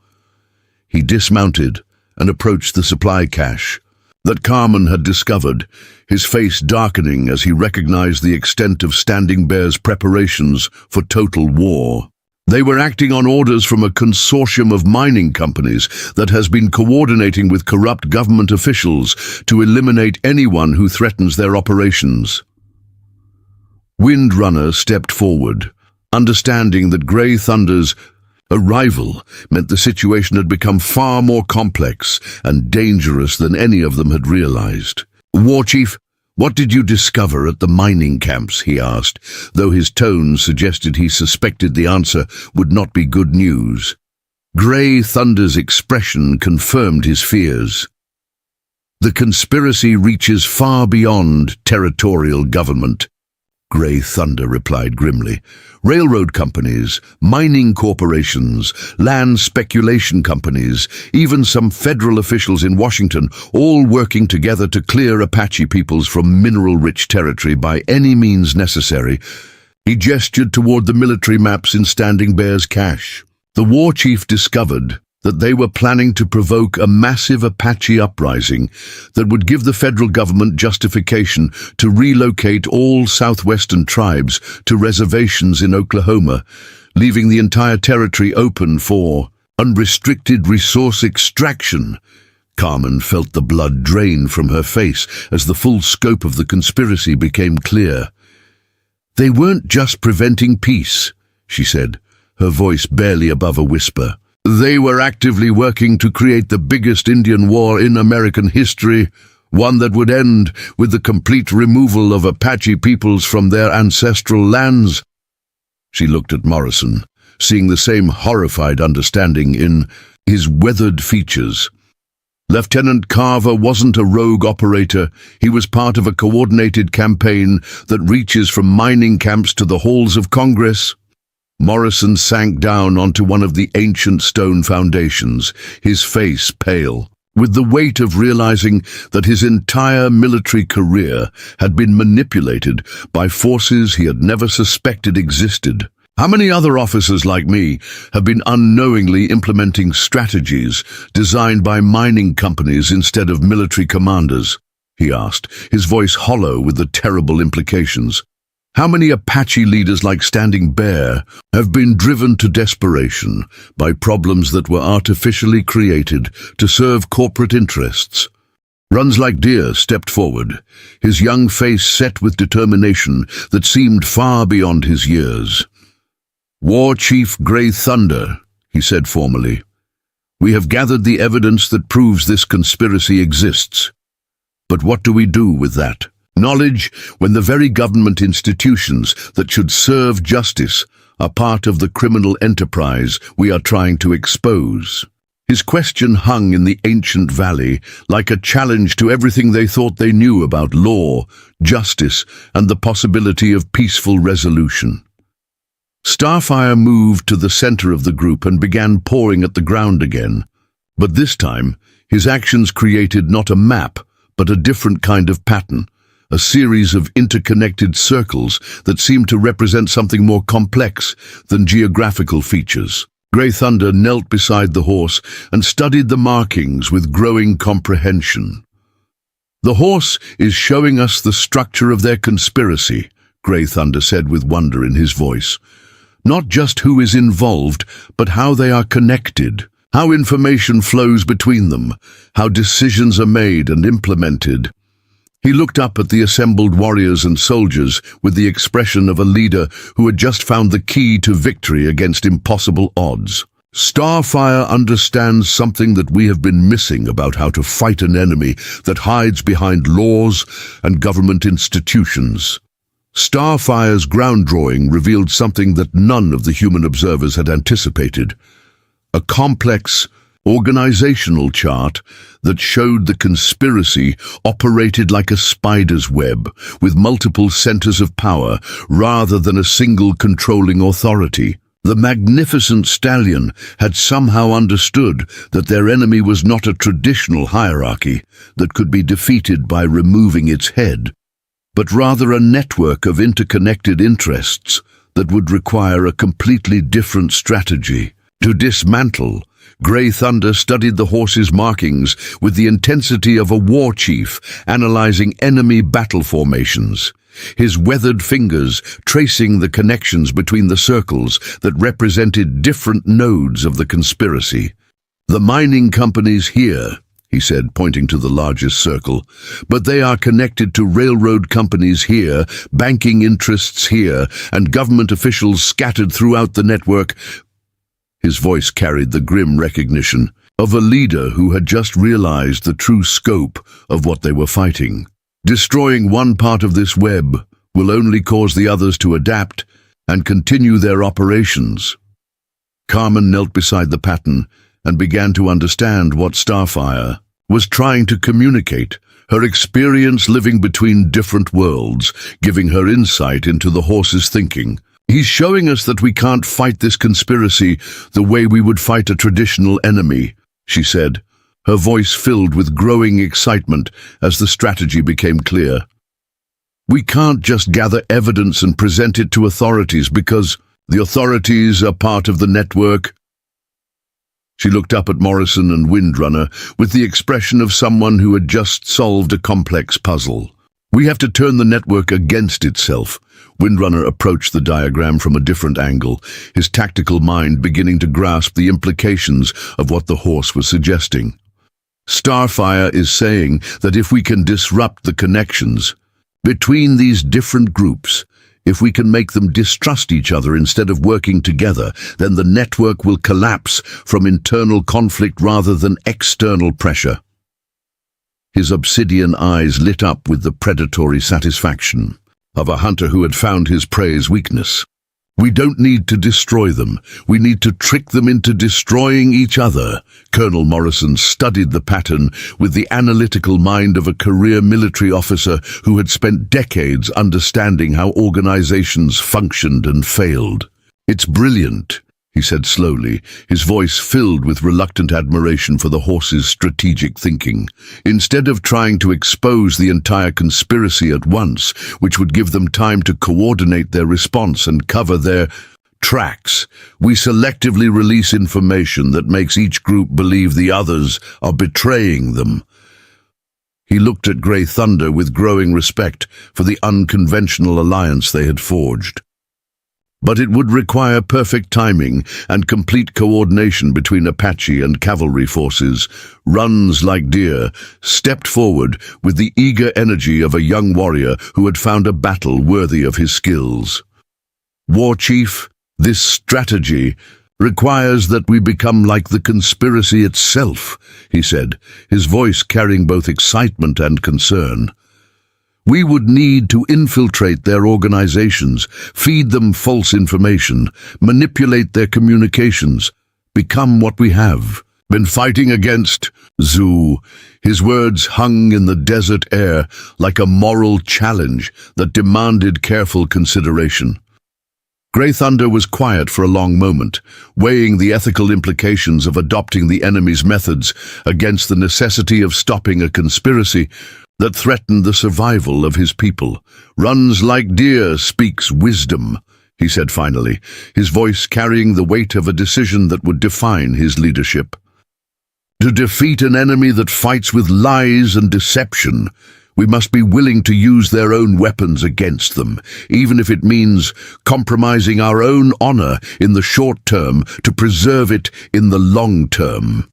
He dismounted and approached the supply cache that Carmen had discovered, his face darkening as he recognized the extent of Standing Bear's preparations for total war. They were acting on orders from a consortium of mining companies that has been coordinating with corrupt government officials to eliminate anyone who threatens their operations. Windrunner stepped forward, understanding that Grey Thunder's arrival meant the situation had become far more complex and dangerous than any of them had realized. "War Chief, what did you discover at the mining camps?" he asked, though his tone suggested he suspected the answer would not be good news. Grey Thunder's expression confirmed his fears. "The conspiracy reaches far beyond territorial government," Grey Thunder replied grimly. "Railroad companies, mining corporations, land speculation companies, even some federal officials in Washington, all working together to clear Apache peoples from mineral-rich territory by any means necessary." He gestured toward the military maps in Standing Bear's cache. The war chief discovered that they were planning to provoke a massive Apache uprising that would give the federal government justification to relocate all southwestern tribes to reservations in Oklahoma, leaving the entire territory open for unrestricted resource extraction. Carmen felt the blood drain from her face as the full scope of the conspiracy became clear. "They weren't just preventing peace," she said, her voice barely above a whisper. "They were actively working to create the biggest Indian war in American history, one that would end with the complete removal of Apache peoples from their ancestral lands." She looked at Morrison, seeing the same horrified understanding in his weathered features. Lieutenant Carver wasn't a rogue operator. He was part of a coordinated campaign that reaches from mining camps to the halls of Congress. Morrison sank down onto one of the ancient stone foundations, his face pale, with the weight of realizing that his entire military career had been manipulated by forces he had never suspected existed. "How many other officers like me have been unknowingly implementing strategies designed by mining companies instead of military commanders?" he asked, his voice hollow with the terrible implications. "How many Apache leaders like Standing Bear have been driven to desperation by problems that were artificially created to serve corporate interests?" Runs Like Deer stepped forward, his young face set with determination that seemed far beyond his years. "War Chief Grey Thunder," he said formally, "we have gathered the evidence that proves this conspiracy exists. But what do we do with that knowledge when the very government institutions that should serve justice are part of the criminal enterprise we are trying to expose?" His question hung in the ancient valley like a challenge to everything they thought they knew about law, justice, and the possibility of peaceful resolution. Starfire moved to the center of the group and began pawing at the ground again. But this time, his actions created not a map, but a different kind of pattern, a series of interconnected circles that seemed to represent something more complex than geographical features. Grey Thunder knelt beside the horse and studied the markings with growing comprehension. "The horse is showing us the structure of their conspiracy," Grey Thunder said with wonder in his voice. Not just who is involved, but how they are connected, how information flows between them, how decisions are made and implemented. He looked up at the assembled warriors and soldiers with the expression of a leader who had just found the key to victory against impossible odds. Starfire understands something that we have been missing about how to fight an enemy that hides behind laws and government institutions. Starfire's ground drawing revealed something that none of the human observers had anticipated. A complex, organizational chart that showed the conspiracy operated like a spider's web, with multiple centers of power rather than a single controlling authority. The magnificent stallion had somehow understood that their enemy was not a traditional hierarchy that could be defeated by removing its head, but rather a network of interconnected interests that would require a completely different strategy. To dismantle, Grey Thunder studied the horse's markings with the intensity of a war chief analyzing enemy battle formations, his weathered fingers tracing the connections between the circles that represented different nodes of the conspiracy. "The mining companies here," he said, pointing to the largest circle, "but they are connected to railroad companies here, banking interests here, and government officials scattered throughout the network." His voice carried the grim recognition of a leader who had just realized the true scope of what they were fighting. Destroying one part of this web will only cause the others to adapt and continue their operations. Carmen knelt beside the pattern and began to understand what Starfire was trying to communicate, her experience living between different worlds, giving her insight into the horse's thinking. "He's showing us that we can't fight this conspiracy the way we would fight a traditional enemy," she said, her voice filled with growing excitement as the strategy became clear. "We can't just gather evidence and present it to authorities because the authorities are part of the network." She looked up at Morrison and Windrunner with the expression of someone who had just solved a complex puzzle. "We have to turn the network against itself." Windrunner approached the diagram from a different angle, his tactical mind beginning to grasp the implications of what the horse was suggesting. "Starfire is saying that if we can disrupt the connections between these different groups, if we can make them distrust each other instead of working together, then the network will collapse from internal conflict rather than external pressure." His obsidian eyes lit up with the predatory satisfaction of a hunter who had found his prey's weakness. "We don't need to destroy them. We need to trick them into destroying each other." Colonel Morrison studied the pattern with the analytical mind of a career military officer who had spent decades understanding how organizations functioned and failed. "It's brilliant," he said slowly, his voice filled with reluctant admiration for the horse's strategic thinking. "Instead of trying to expose the entire conspiracy at once, which would give them time to coordinate their response and cover their tracks, we selectively release information that makes each group believe the others are betraying them." He looked at Grey Thunder with growing respect for the unconventional alliance they had forged. But it would require perfect timing and complete coordination between Apache and cavalry forces. Runs like deer, stepped forward with the eager energy of a young warrior who had found a battle worthy of his skills. "War Chief, this strategy requires that we become like the conspiracy itself," he said, his voice carrying both excitement and concern. "We would need to infiltrate their organizations, feed them false information, manipulate their communications, become what we have been fighting against." Zoo, his words hung in the desert air like a moral challenge that demanded careful consideration. Grey Thunder was quiet for a long moment, weighing the ethical implications of adopting the enemy's methods against the necessity of stopping a conspiracy that threatened the survival of his people. "Runs like deer, speaks wisdom," he said finally, his voice carrying the weight of a decision that would define his leadership. "To defeat an enemy that fights with lies and deception, We must be willing to use their own weapons against them, even if it means compromising our own honor in the short term to preserve it in the long term."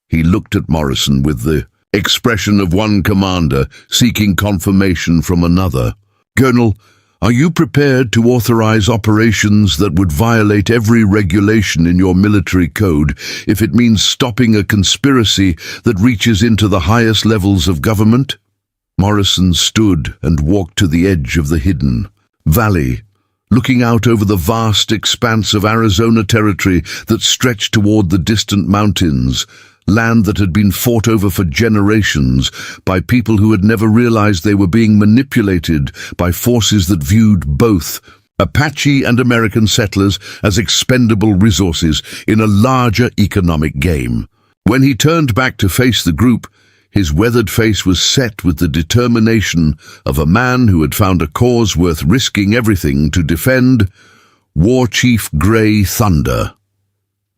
He looked at Morrison with the expression of one commander seeking confirmation from another. "Colonel, are you prepared to authorize operations that would violate every regulation in your military code if it means stopping a conspiracy that reaches into the highest levels of government?" Morrison stood and walked to the edge of the hidden valley, looking out over the vast expanse of Arizona territory that stretched toward the distant mountains, land that had been fought over for generations by people who had never realized they were being manipulated by forces that viewed both Apache and American settlers as expendable resources in a larger economic game. When he turned back to face the group, his weathered face was set with the determination of a man who had found a cause worth risking everything to defend. "War Chief Gray Thunder,"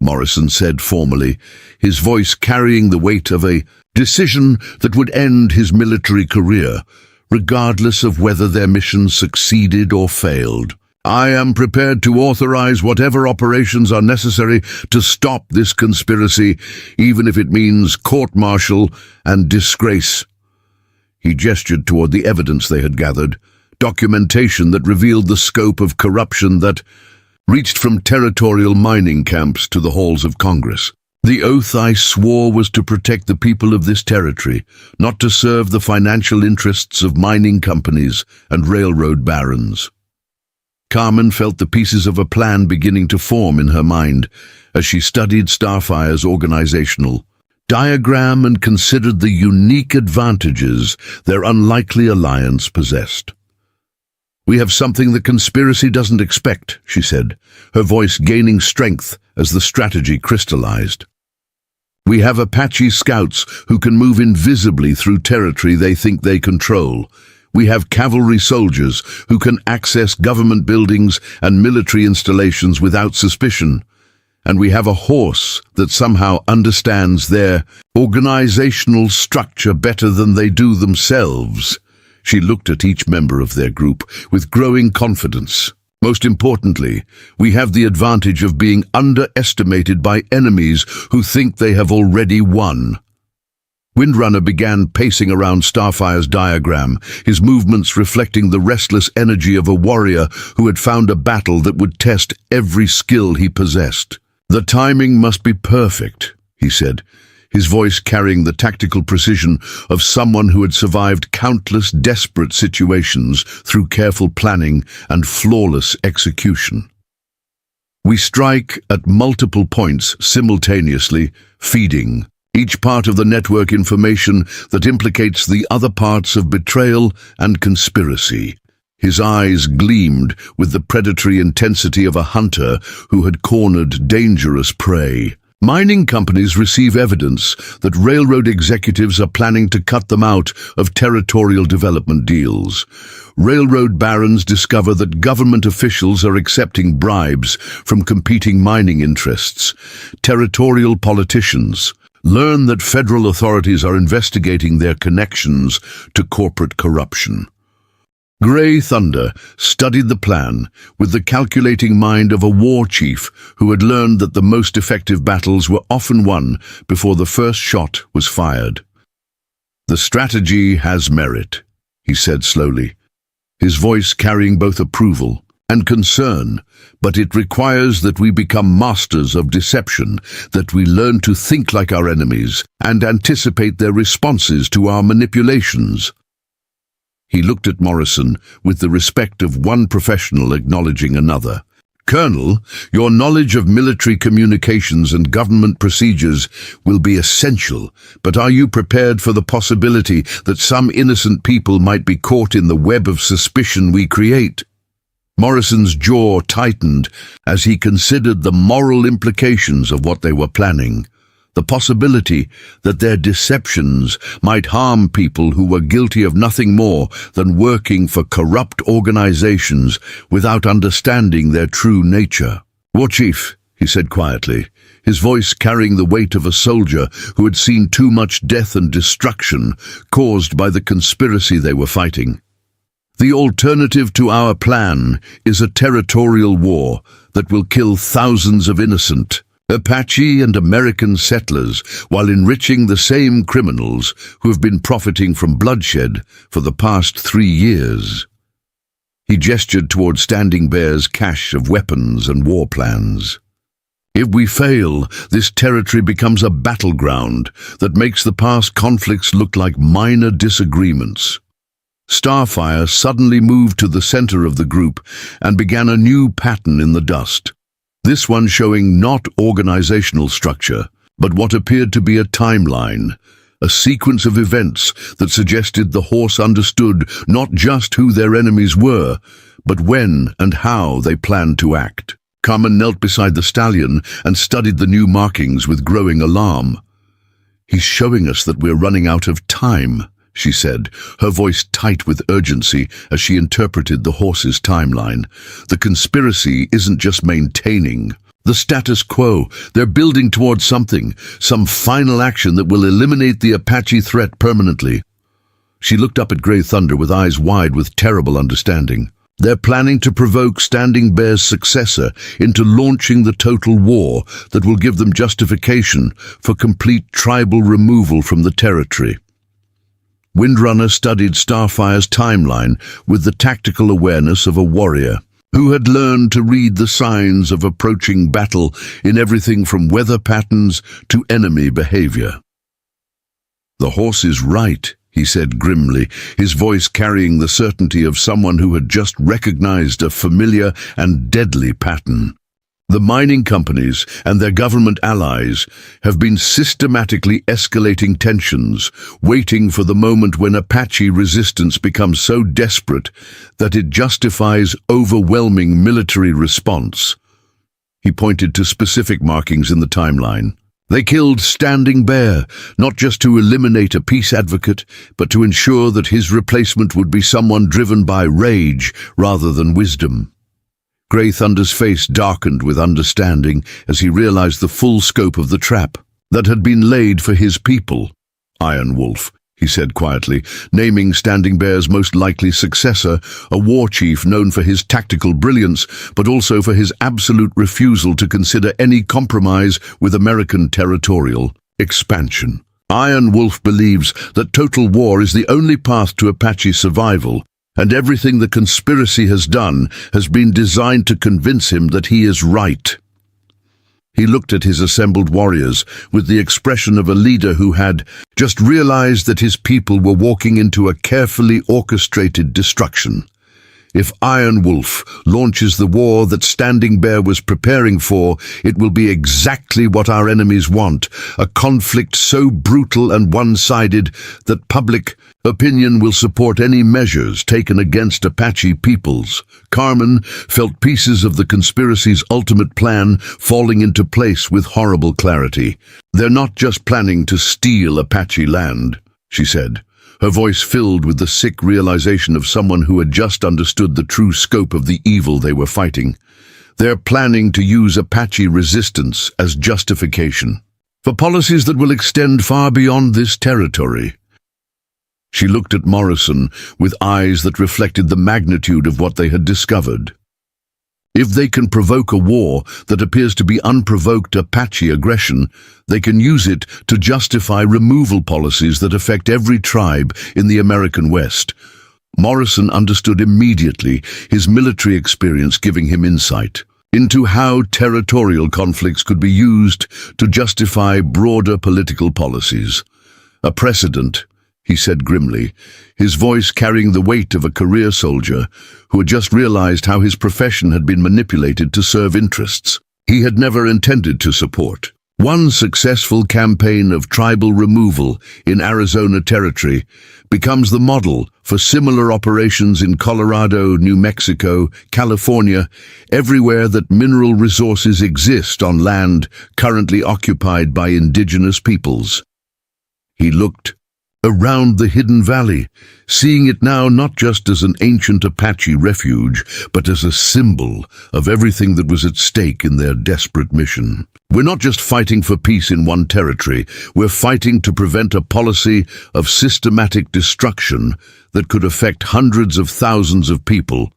Morrison said formally, his voice carrying the weight of a decision that would end his military career, regardless of whether their mission succeeded or failed. "I am prepared to authorize whatever operations are necessary to stop this conspiracy, even if it means court-martial and disgrace." He gestured toward the evidence they had gathered, documentation that revealed the scope of corruption that reached from territorial mining camps to the halls of Congress. "The oath I swore was to protect the people of this territory, not to serve the financial interests of mining companies and railroad barons." Carmen felt the pieces of a plan beginning to form in her mind as she studied Starfire's organizational diagram and considered the unique advantages their unlikely alliance possessed. "We have something the conspiracy doesn't expect," she said, her voice gaining strength as the strategy crystallized. "We have Apache scouts who can move invisibly through territory they think they control. We have cavalry soldiers who can access government buildings and military installations without suspicion. And we have a horse that somehow understands their organizational structure better than they do themselves." She looked at each member of their group with growing confidence. "Most importantly, we have the advantage of being underestimated by enemies who think they have already won." Windrunner began pacing around Starfire's diagram, his movements reflecting the restless energy of a warrior who had found a battle that would test every skill he possessed. "The timing must be perfect," he said, his voice carrying the tactical precision of someone who had survived countless desperate situations through careful planning and flawless execution. "We strike at multiple points simultaneously, feeding each part of the network information that implicates the other parts of betrayal and conspiracy." His eyes gleamed with the predatory intensity of a hunter who had cornered dangerous prey. "Mining companies receive evidence that railroad executives are planning to cut them out of territorial development deals. Railroad barons discover that government officials are accepting bribes from competing mining interests. Territorial politicians learn that federal authorities are investigating their connections to corporate corruption." Gray Thunder studied the plan with the calculating mind of a war chief who had learned that the most effective battles were often won before the first shot was fired. "The strategy has merit," he said slowly, his voice carrying both approval and concern, "but it requires that we become masters of deception, that we learn to think like our enemies and anticipate their responses to our manipulations." He looked at Morrison with the respect of one professional acknowledging another. "Colonel, your knowledge of military communications and government procedures will be essential, but are you prepared for the possibility that some innocent people might be caught in the web of suspicion we create?" Morrison's jaw tightened as he considered the moral implications of what they were planning. The possibility that their deceptions might harm people who were guilty of nothing more than working for corrupt organizations without understanding their true nature. "War Chief," he said quietly, his voice carrying the weight of a soldier who had seen too much death and destruction caused by the conspiracy they were fighting. The alternative to our plan is a territorial war that will kill thousands of innocent Apache and American settlers while enriching the same criminals who have been profiting from bloodshed for the past 3 years. He gestured toward Standing Bear's cache of weapons and war plans. If we fail, this territory becomes a battleground that makes the past conflicts look like minor disagreements. Starfire suddenly moved to the center of the group and began a new pattern in the dust. This one showing not organizational structure, but what appeared to be a timeline, a sequence of events that suggested the horse understood not just who their enemies were, but when and how they planned to act. Carmen knelt beside the stallion and studied the new markings with growing alarm. "He's showing us that we're running out of time," she said, her voice tight with urgency as she interpreted the horse's timeline. "The conspiracy isn't just maintaining the status quo. They're building towards something, some final action that will eliminate the Apache threat permanently." She looked up at Grey Thunder with eyes wide with terrible understanding. They're planning to provoke Standing Bear's successor into launching the total war that will give them justification for complete tribal removal from the territory. Windrunner studied Starfire's timeline with the tactical awareness of a warrior who had learned to read the signs of approaching battle in everything from weather patterns to enemy behavior. "The horse is right," he said grimly, his voice carrying the certainty of someone who had just recognized a familiar and deadly pattern. The mining companies and their government allies have been systematically escalating tensions, waiting for the moment when Apache resistance becomes so desperate that it justifies overwhelming military response. He pointed to specific markings in the timeline. They killed Standing Bear, not just to eliminate a peace advocate, but to ensure that his replacement would be someone driven by rage rather than wisdom. Grey Thunder's face darkened with understanding as he realized the full scope of the trap that had been laid for his people. "Iron Wolf," he said quietly, naming Standing Bear's most likely successor, a war chief known for his tactical brilliance, but also for his absolute refusal to consider any compromise with American territorial expansion. Iron Wolf believes that total war is the only path to Apache survival, and everything the conspiracy has done has been designed to convince him that he is right. He looked at his assembled warriors with the expression of a leader who had just realized that his people were walking into a carefully orchestrated destruction. If Iron Wolf launches the war that Standing Bear was preparing for, it will be exactly what our enemies want, a conflict so brutal and one-sided that public opinion will support any measures taken against Apache peoples. Carmen felt pieces of the conspiracy's ultimate plan falling into place with horrible clarity. "They're not just planning to steal Apache land," she said, her voice filled with the sick realization of someone who had just understood the true scope of the evil they were fighting. "They're planning to use Apache resistance as justification for policies that will extend far beyond this territory." She looked at Morrison with eyes that reflected the magnitude of what they had discovered. If they can provoke a war that appears to be unprovoked Apache aggression, they can use it to justify removal policies that affect every tribe in the American West. Morrison understood immediately, his military experience giving him insight into how territorial conflicts could be used to justify broader political policies. "A precedent," he said grimly, his voice carrying the weight of a career soldier who had just realized how his profession had been manipulated to serve interests he had never intended to support. One successful campaign of tribal removal in Arizona Territory becomes the model for similar operations in Colorado, New Mexico, California, everywhere that mineral resources exist on land currently occupied by indigenous peoples. He looked around the hidden valley, seeing it now not just as an ancient Apache refuge, but as a symbol of everything that was at stake in their desperate mission. We're not just fighting for peace in one territory, we're fighting to prevent a policy of systematic destruction that could affect hundreds of thousands of people.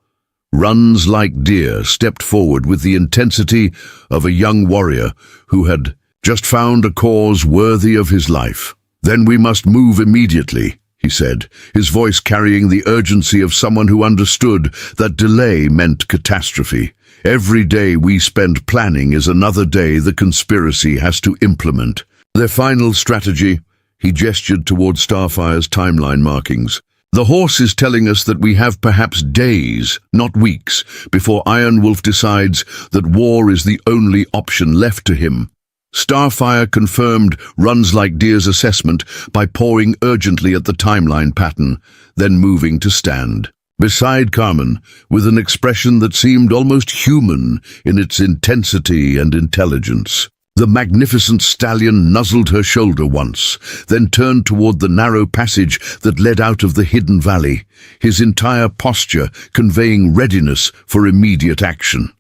Runs like deer stepped forward with the intensity of a young warrior who had just found a cause worthy of his life. "Then we must move immediately," he said, his voice carrying the urgency of someone who understood that delay meant catastrophe. "Every day we spend planning is another day the conspiracy has to implement." Their final strategy, he gestured toward Starfire's timeline markings. "The horse is telling us that we have perhaps days, not weeks, before Iron Wolf decides that war is the only option left to him." Starfire confirmed Runs Like Deer's assessment by pawing urgently at the timeline pattern, then moving to stand beside Carmen, with an expression that seemed almost human in its intensity and intelligence. The magnificent stallion nuzzled her shoulder once, then turned toward the narrow passage that led out of the hidden valley, his entire posture conveying readiness for immediate action.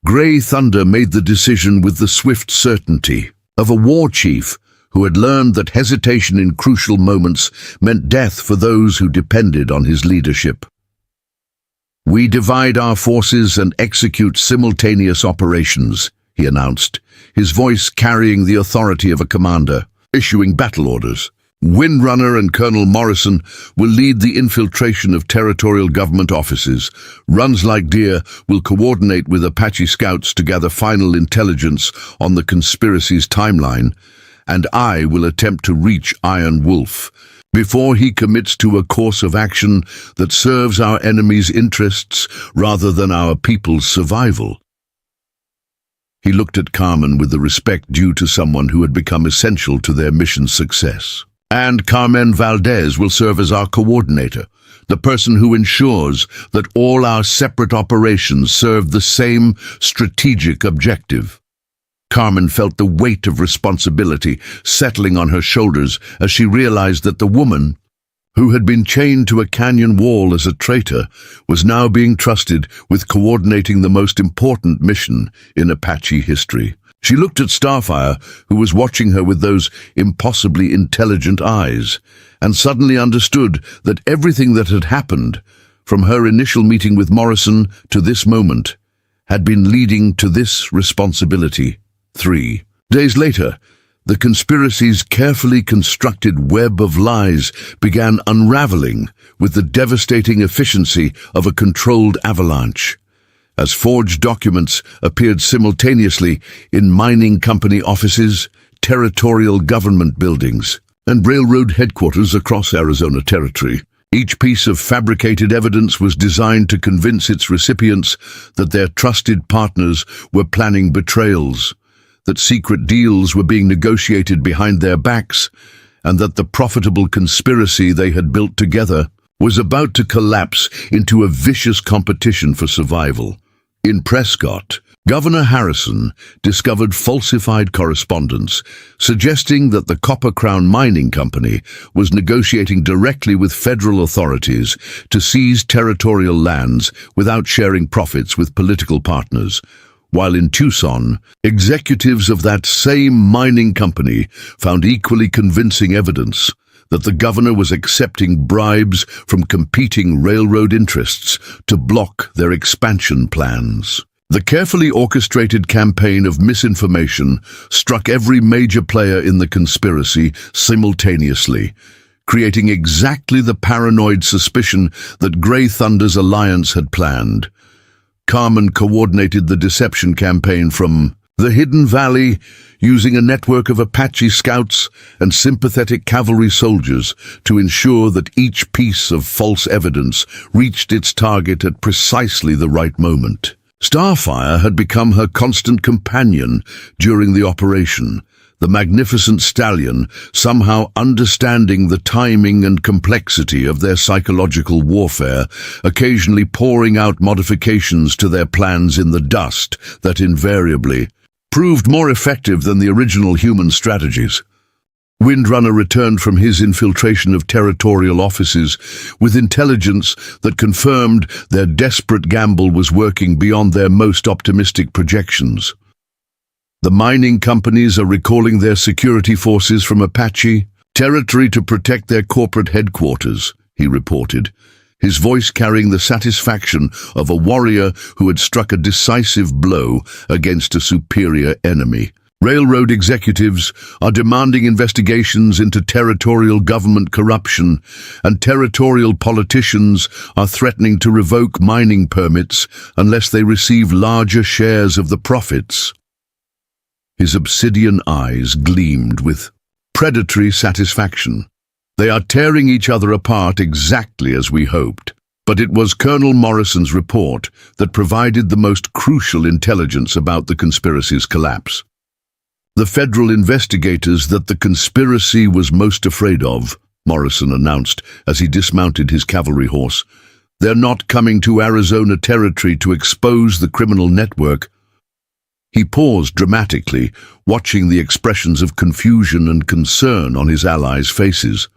Grey Thunder made the decision with the swift certainty of a war chief who had learned that hesitation in crucial moments meant death for those who depended on his leadership. "We divide our forces and execute simultaneous operations," he announced, his voice carrying the authority of a commander, issuing battle orders. "Windrunner and Colonel Morrison will lead the infiltration of territorial government offices. Runs Like Deer will coordinate with Apache scouts to gather final intelligence on the conspiracy's timeline, and I will attempt to reach Iron Wolf before he commits to a course of action that serves our enemy's interests rather than our people's survival." He looked at Carmen with the respect due to someone who had become essential to their mission's success. "And Carmen Valdez will serve as our coordinator, the person who ensures that all our separate operations serve the same strategic objective." Carmen felt the weight of responsibility settling on her shoulders as she realized that the woman, who had been chained to a canyon wall as a traitor, was now being trusted with coordinating the most important mission in Apache history. She looked at Starfire, who was watching her with those impossibly intelligent eyes, and suddenly understood that everything that had happened, from her initial meeting with Morrison to this moment, had been leading to this responsibility. 3 days later, the conspiracy's carefully constructed web of lies began unraveling with the devastating efficiency of a controlled avalanche. As forged documents appeared simultaneously in mining company offices, territorial government buildings, and railroad headquarters across Arizona territory, each piece of fabricated evidence was designed to convince its recipients that their trusted partners were planning betrayals, that secret deals were being negotiated behind their backs, and that the profitable conspiracy they had built together was about to collapse into a vicious competition for survival. In Prescott, Governor Harrison discovered falsified correspondence suggesting that the Copper Crown Mining Company was negotiating directly with federal authorities to seize territorial lands without sharing profits with political partners, while in Tucson, executives of that same mining company found equally convincing evidence that the governor was accepting bribes from competing railroad interests to block their expansion plans. The carefully orchestrated campaign of misinformation struck every major player in the conspiracy simultaneously, creating exactly the paranoid suspicion that Grey Thunder's alliance had planned. Carmen coordinated the deception campaign from the hidden valley, using a network of Apache scouts and sympathetic cavalry soldiers to ensure that each piece of false evidence reached its target at precisely the right moment. Starfire had become her constant companion during the operation, the magnificent stallion somehow understanding the timing and complexity of their psychological warfare, occasionally pouring out modifications to their plans in the dust that invariably proved more effective than the original human strategies. Windrunner returned from his infiltration of territorial offices with intelligence that confirmed their desperate gamble was working beyond their most optimistic projections. The mining companies are recalling their security forces from Apache territory to protect their corporate headquarters, he reported, his voice carrying the satisfaction of a warrior who had struck a decisive blow against a superior enemy. Railroad executives are demanding investigations into territorial government corruption, and territorial politicians are threatening to revoke mining permits unless they receive larger shares of the profits. His obsidian eyes gleamed with predatory satisfaction. They are tearing each other apart exactly as we hoped. But it was Colonel Morrison's report that provided the most crucial intelligence about the conspiracy's collapse. The federal investigators that the conspiracy was most afraid of, Morrison announced as he dismounted his cavalry horse. They're not coming to Arizona territory to expose the criminal network. He paused dramatically, watching the expressions of confusion and concern on his allies' faces.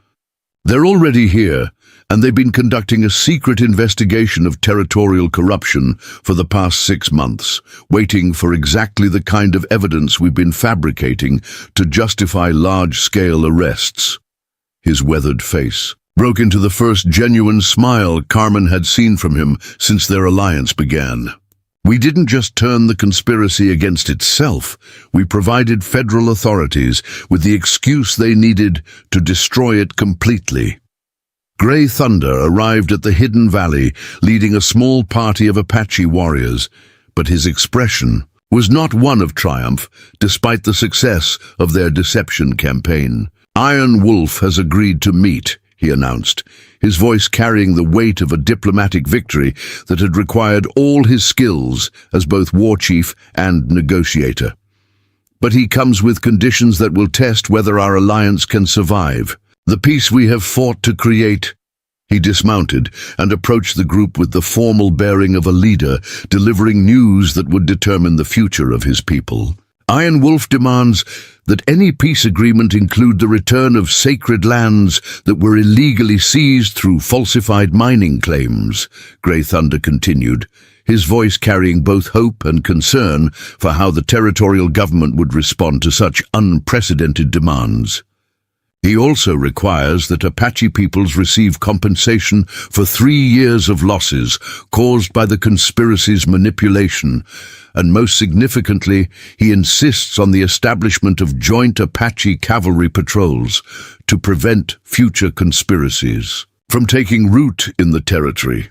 They're already here, and they've been conducting a secret investigation of territorial corruption for the past 6 months, waiting for exactly the kind of evidence we've been fabricating to justify large-scale arrests. His weathered face broke into the first genuine smile Carmen had seen from him since their alliance began. We didn't just turn the conspiracy against itself, we provided federal authorities with the excuse they needed to destroy it completely. Grey Thunder arrived at the hidden valley, leading a small party of Apache warriors, but his expression was not one of triumph, despite the success of their deception campaign. Iron Wolf has agreed to meet, he announced, his voice carrying the weight of a diplomatic victory that had required all his skills as both war chief and negotiator. But he comes with conditions that will test whether our alliance can survive. The peace we have fought to create. He dismounted and approached the group with the formal bearing of a leader, delivering news that would determine the future of his people. Iron Wolf demands that any peace agreement include the return of sacred lands that were illegally seized through falsified mining claims, Grey Thunder continued, his voice carrying both hope and concern for how the territorial government would respond to such unprecedented demands. He also requires that Apache peoples receive compensation for 3 years of losses caused by the conspiracy's manipulation, and most significantly, he insists on the establishment of joint Apache cavalry patrols to prevent future conspiracies from taking root in the territory.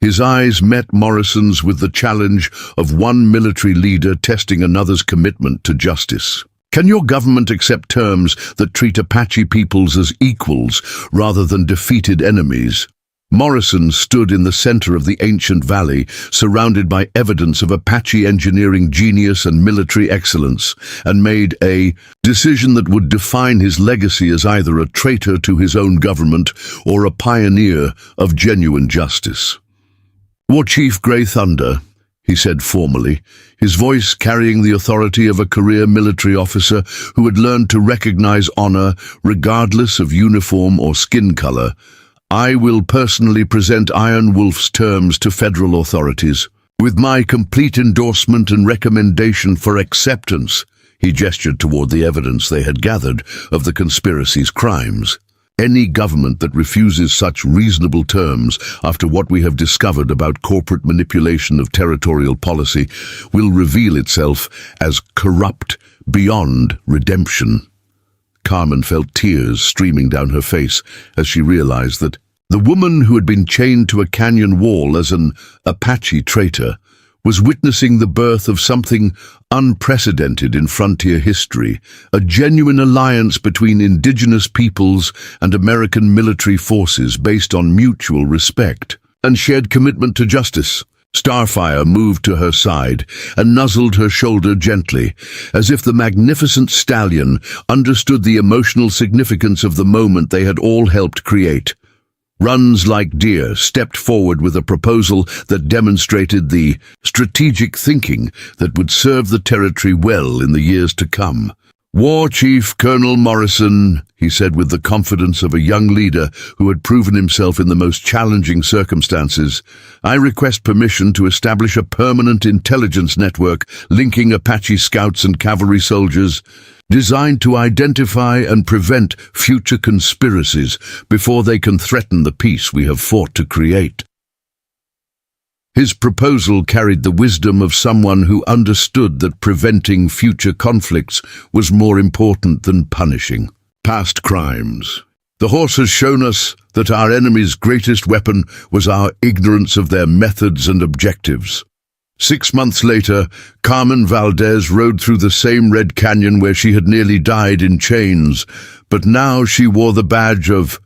His eyes met Morrison's with the challenge of one military leader testing another's commitment to justice. Can your government accept terms that treat Apache peoples as equals rather than defeated enemies? Morrison stood in the center of the ancient valley, surrounded by evidence of Apache engineering genius and military excellence, and made a decision that would define his legacy as either a traitor to his own government or a pioneer of genuine justice. War Chief Grey Thunder, he said formally, his voice carrying the authority of a career military officer who had learned to recognize honor regardless of uniform or skin color. I will personally present Iron Wolf's terms to federal authorities, with my complete endorsement and recommendation for acceptance. He gestured toward the evidence they had gathered of the conspiracy's crimes. Any government that refuses such reasonable terms after what we have discovered about corporate manipulation of territorial policy will reveal itself as corrupt beyond redemption. Carmen felt tears streaming down her face as she realized that the woman who had been chained to a canyon wall as an Apache traitor was witnessing the birth of something unprecedented in frontier history, a genuine alliance between indigenous peoples and American military forces based on mutual respect and shared commitment to justice. Starfire moved to her side and nuzzled her shoulder gently, as if the magnificent stallion understood the emotional significance of the moment they had all helped create. Runs Like Deer stepped forward with a proposal that demonstrated the strategic thinking that would serve the territory well in the years to come. "War Chief Colonel Morrison," he said with the confidence of a young leader who had proven himself in the most challenging circumstances, "I request permission to establish a permanent intelligence network linking Apache scouts and cavalry soldiers, designed to identify and prevent future conspiracies before they can threaten the peace we have fought to create." His proposal carried the wisdom of someone who understood that preventing future conflicts was more important than punishing past crimes. "The horse has shown us that our enemy's greatest weapon was our ignorance of their methods and objectives." 6 months later, Carmen Valdez rode through the same Red Canyon where she had nearly died in chains, but now she wore the badge of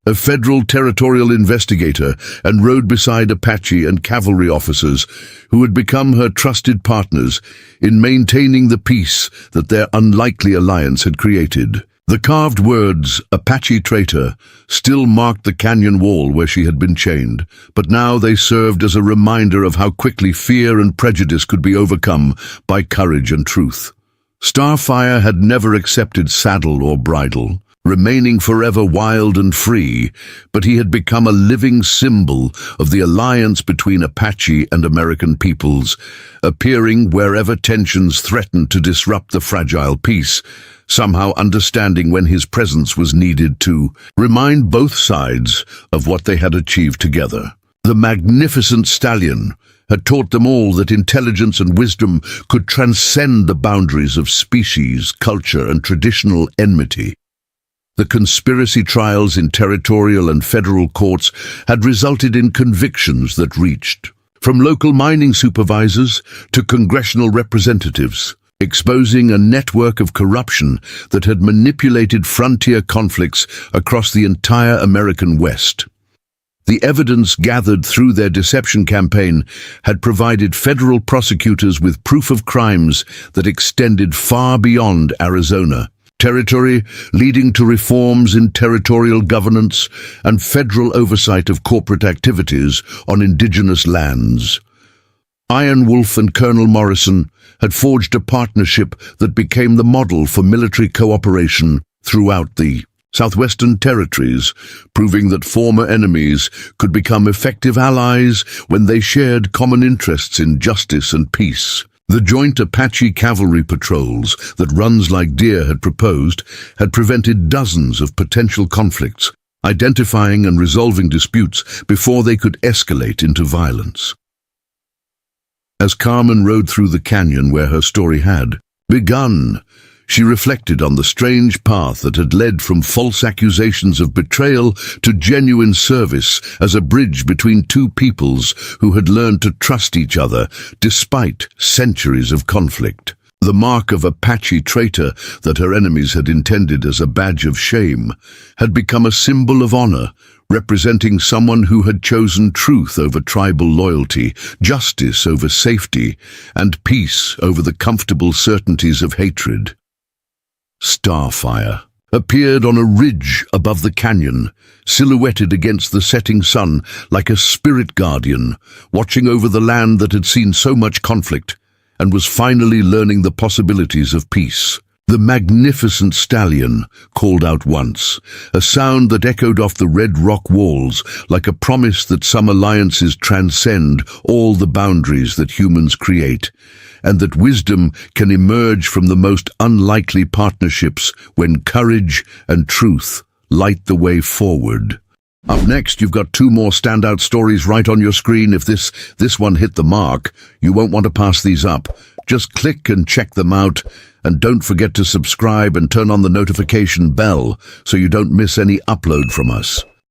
a federal territorial investigator and rode beside Apache and cavalry officers who had become her trusted partners in maintaining the peace that their unlikely alliance had created. The carved words, "Apache Traitor," still marked the canyon wall where she had been chained, but now they served as a reminder of how quickly fear and prejudice could be overcome by courage and truth. Starfire had never accepted saddle or bridle, remaining forever wild and free, but he had become a living symbol of the alliance between Apache and American peoples, appearing wherever tensions threatened to disrupt the fragile peace, somehow understanding when his presence was needed to remind both sides of what they had achieved together. The magnificent stallion had taught them all that intelligence and wisdom could transcend the boundaries of species, culture, and traditional enmity. The conspiracy trials in territorial and federal courts had resulted in convictions that reached from local mining supervisors to congressional representatives, exposing a network of corruption that had manipulated frontier conflicts across the entire American West. The evidence gathered through their deception campaign had provided federal prosecutors with proof of crimes that extended far beyond Arizona territory, leading to reforms in territorial governance and federal oversight of corporate activities on indigenous lands. Iron Wolf and Colonel Morrison had forged a partnership that became the model for military cooperation throughout the Southwestern Territories, proving that former enemies could become effective allies when they shared common interests in justice and peace. The joint Apache cavalry patrols that Runs Like Deer had proposed had prevented dozens of potential conflicts, identifying and resolving disputes before they could escalate into violence. As Carmen rode through the canyon where her story had begun, she reflected on the strange path that had led from false accusations of betrayal to genuine service as a bridge between two peoples who had learned to trust each other despite centuries of conflict. The mark of Apache Traitor that her enemies had intended as a badge of shame had become a symbol of honor, representing someone who had chosen truth over tribal loyalty, justice over safety, and peace over the comfortable certainties of hatred. Starfire appeared on a ridge above the canyon, silhouetted against the setting sun like a spirit guardian, watching over the land that had seen so much conflict and was finally learning the possibilities of peace. The magnificent stallion called out once, a sound that echoed off the red rock walls like a promise that some alliances transcend all the boundaries that humans create, and that wisdom can emerge from the most unlikely partnerships when courage and truth light the way forward. Up next, you've got 2 more standout stories right on your screen. If this one hit the mark, you won't want to pass these up. Just click and check them out, and don't forget to subscribe and turn on the notification bell so you don't miss any upload from us.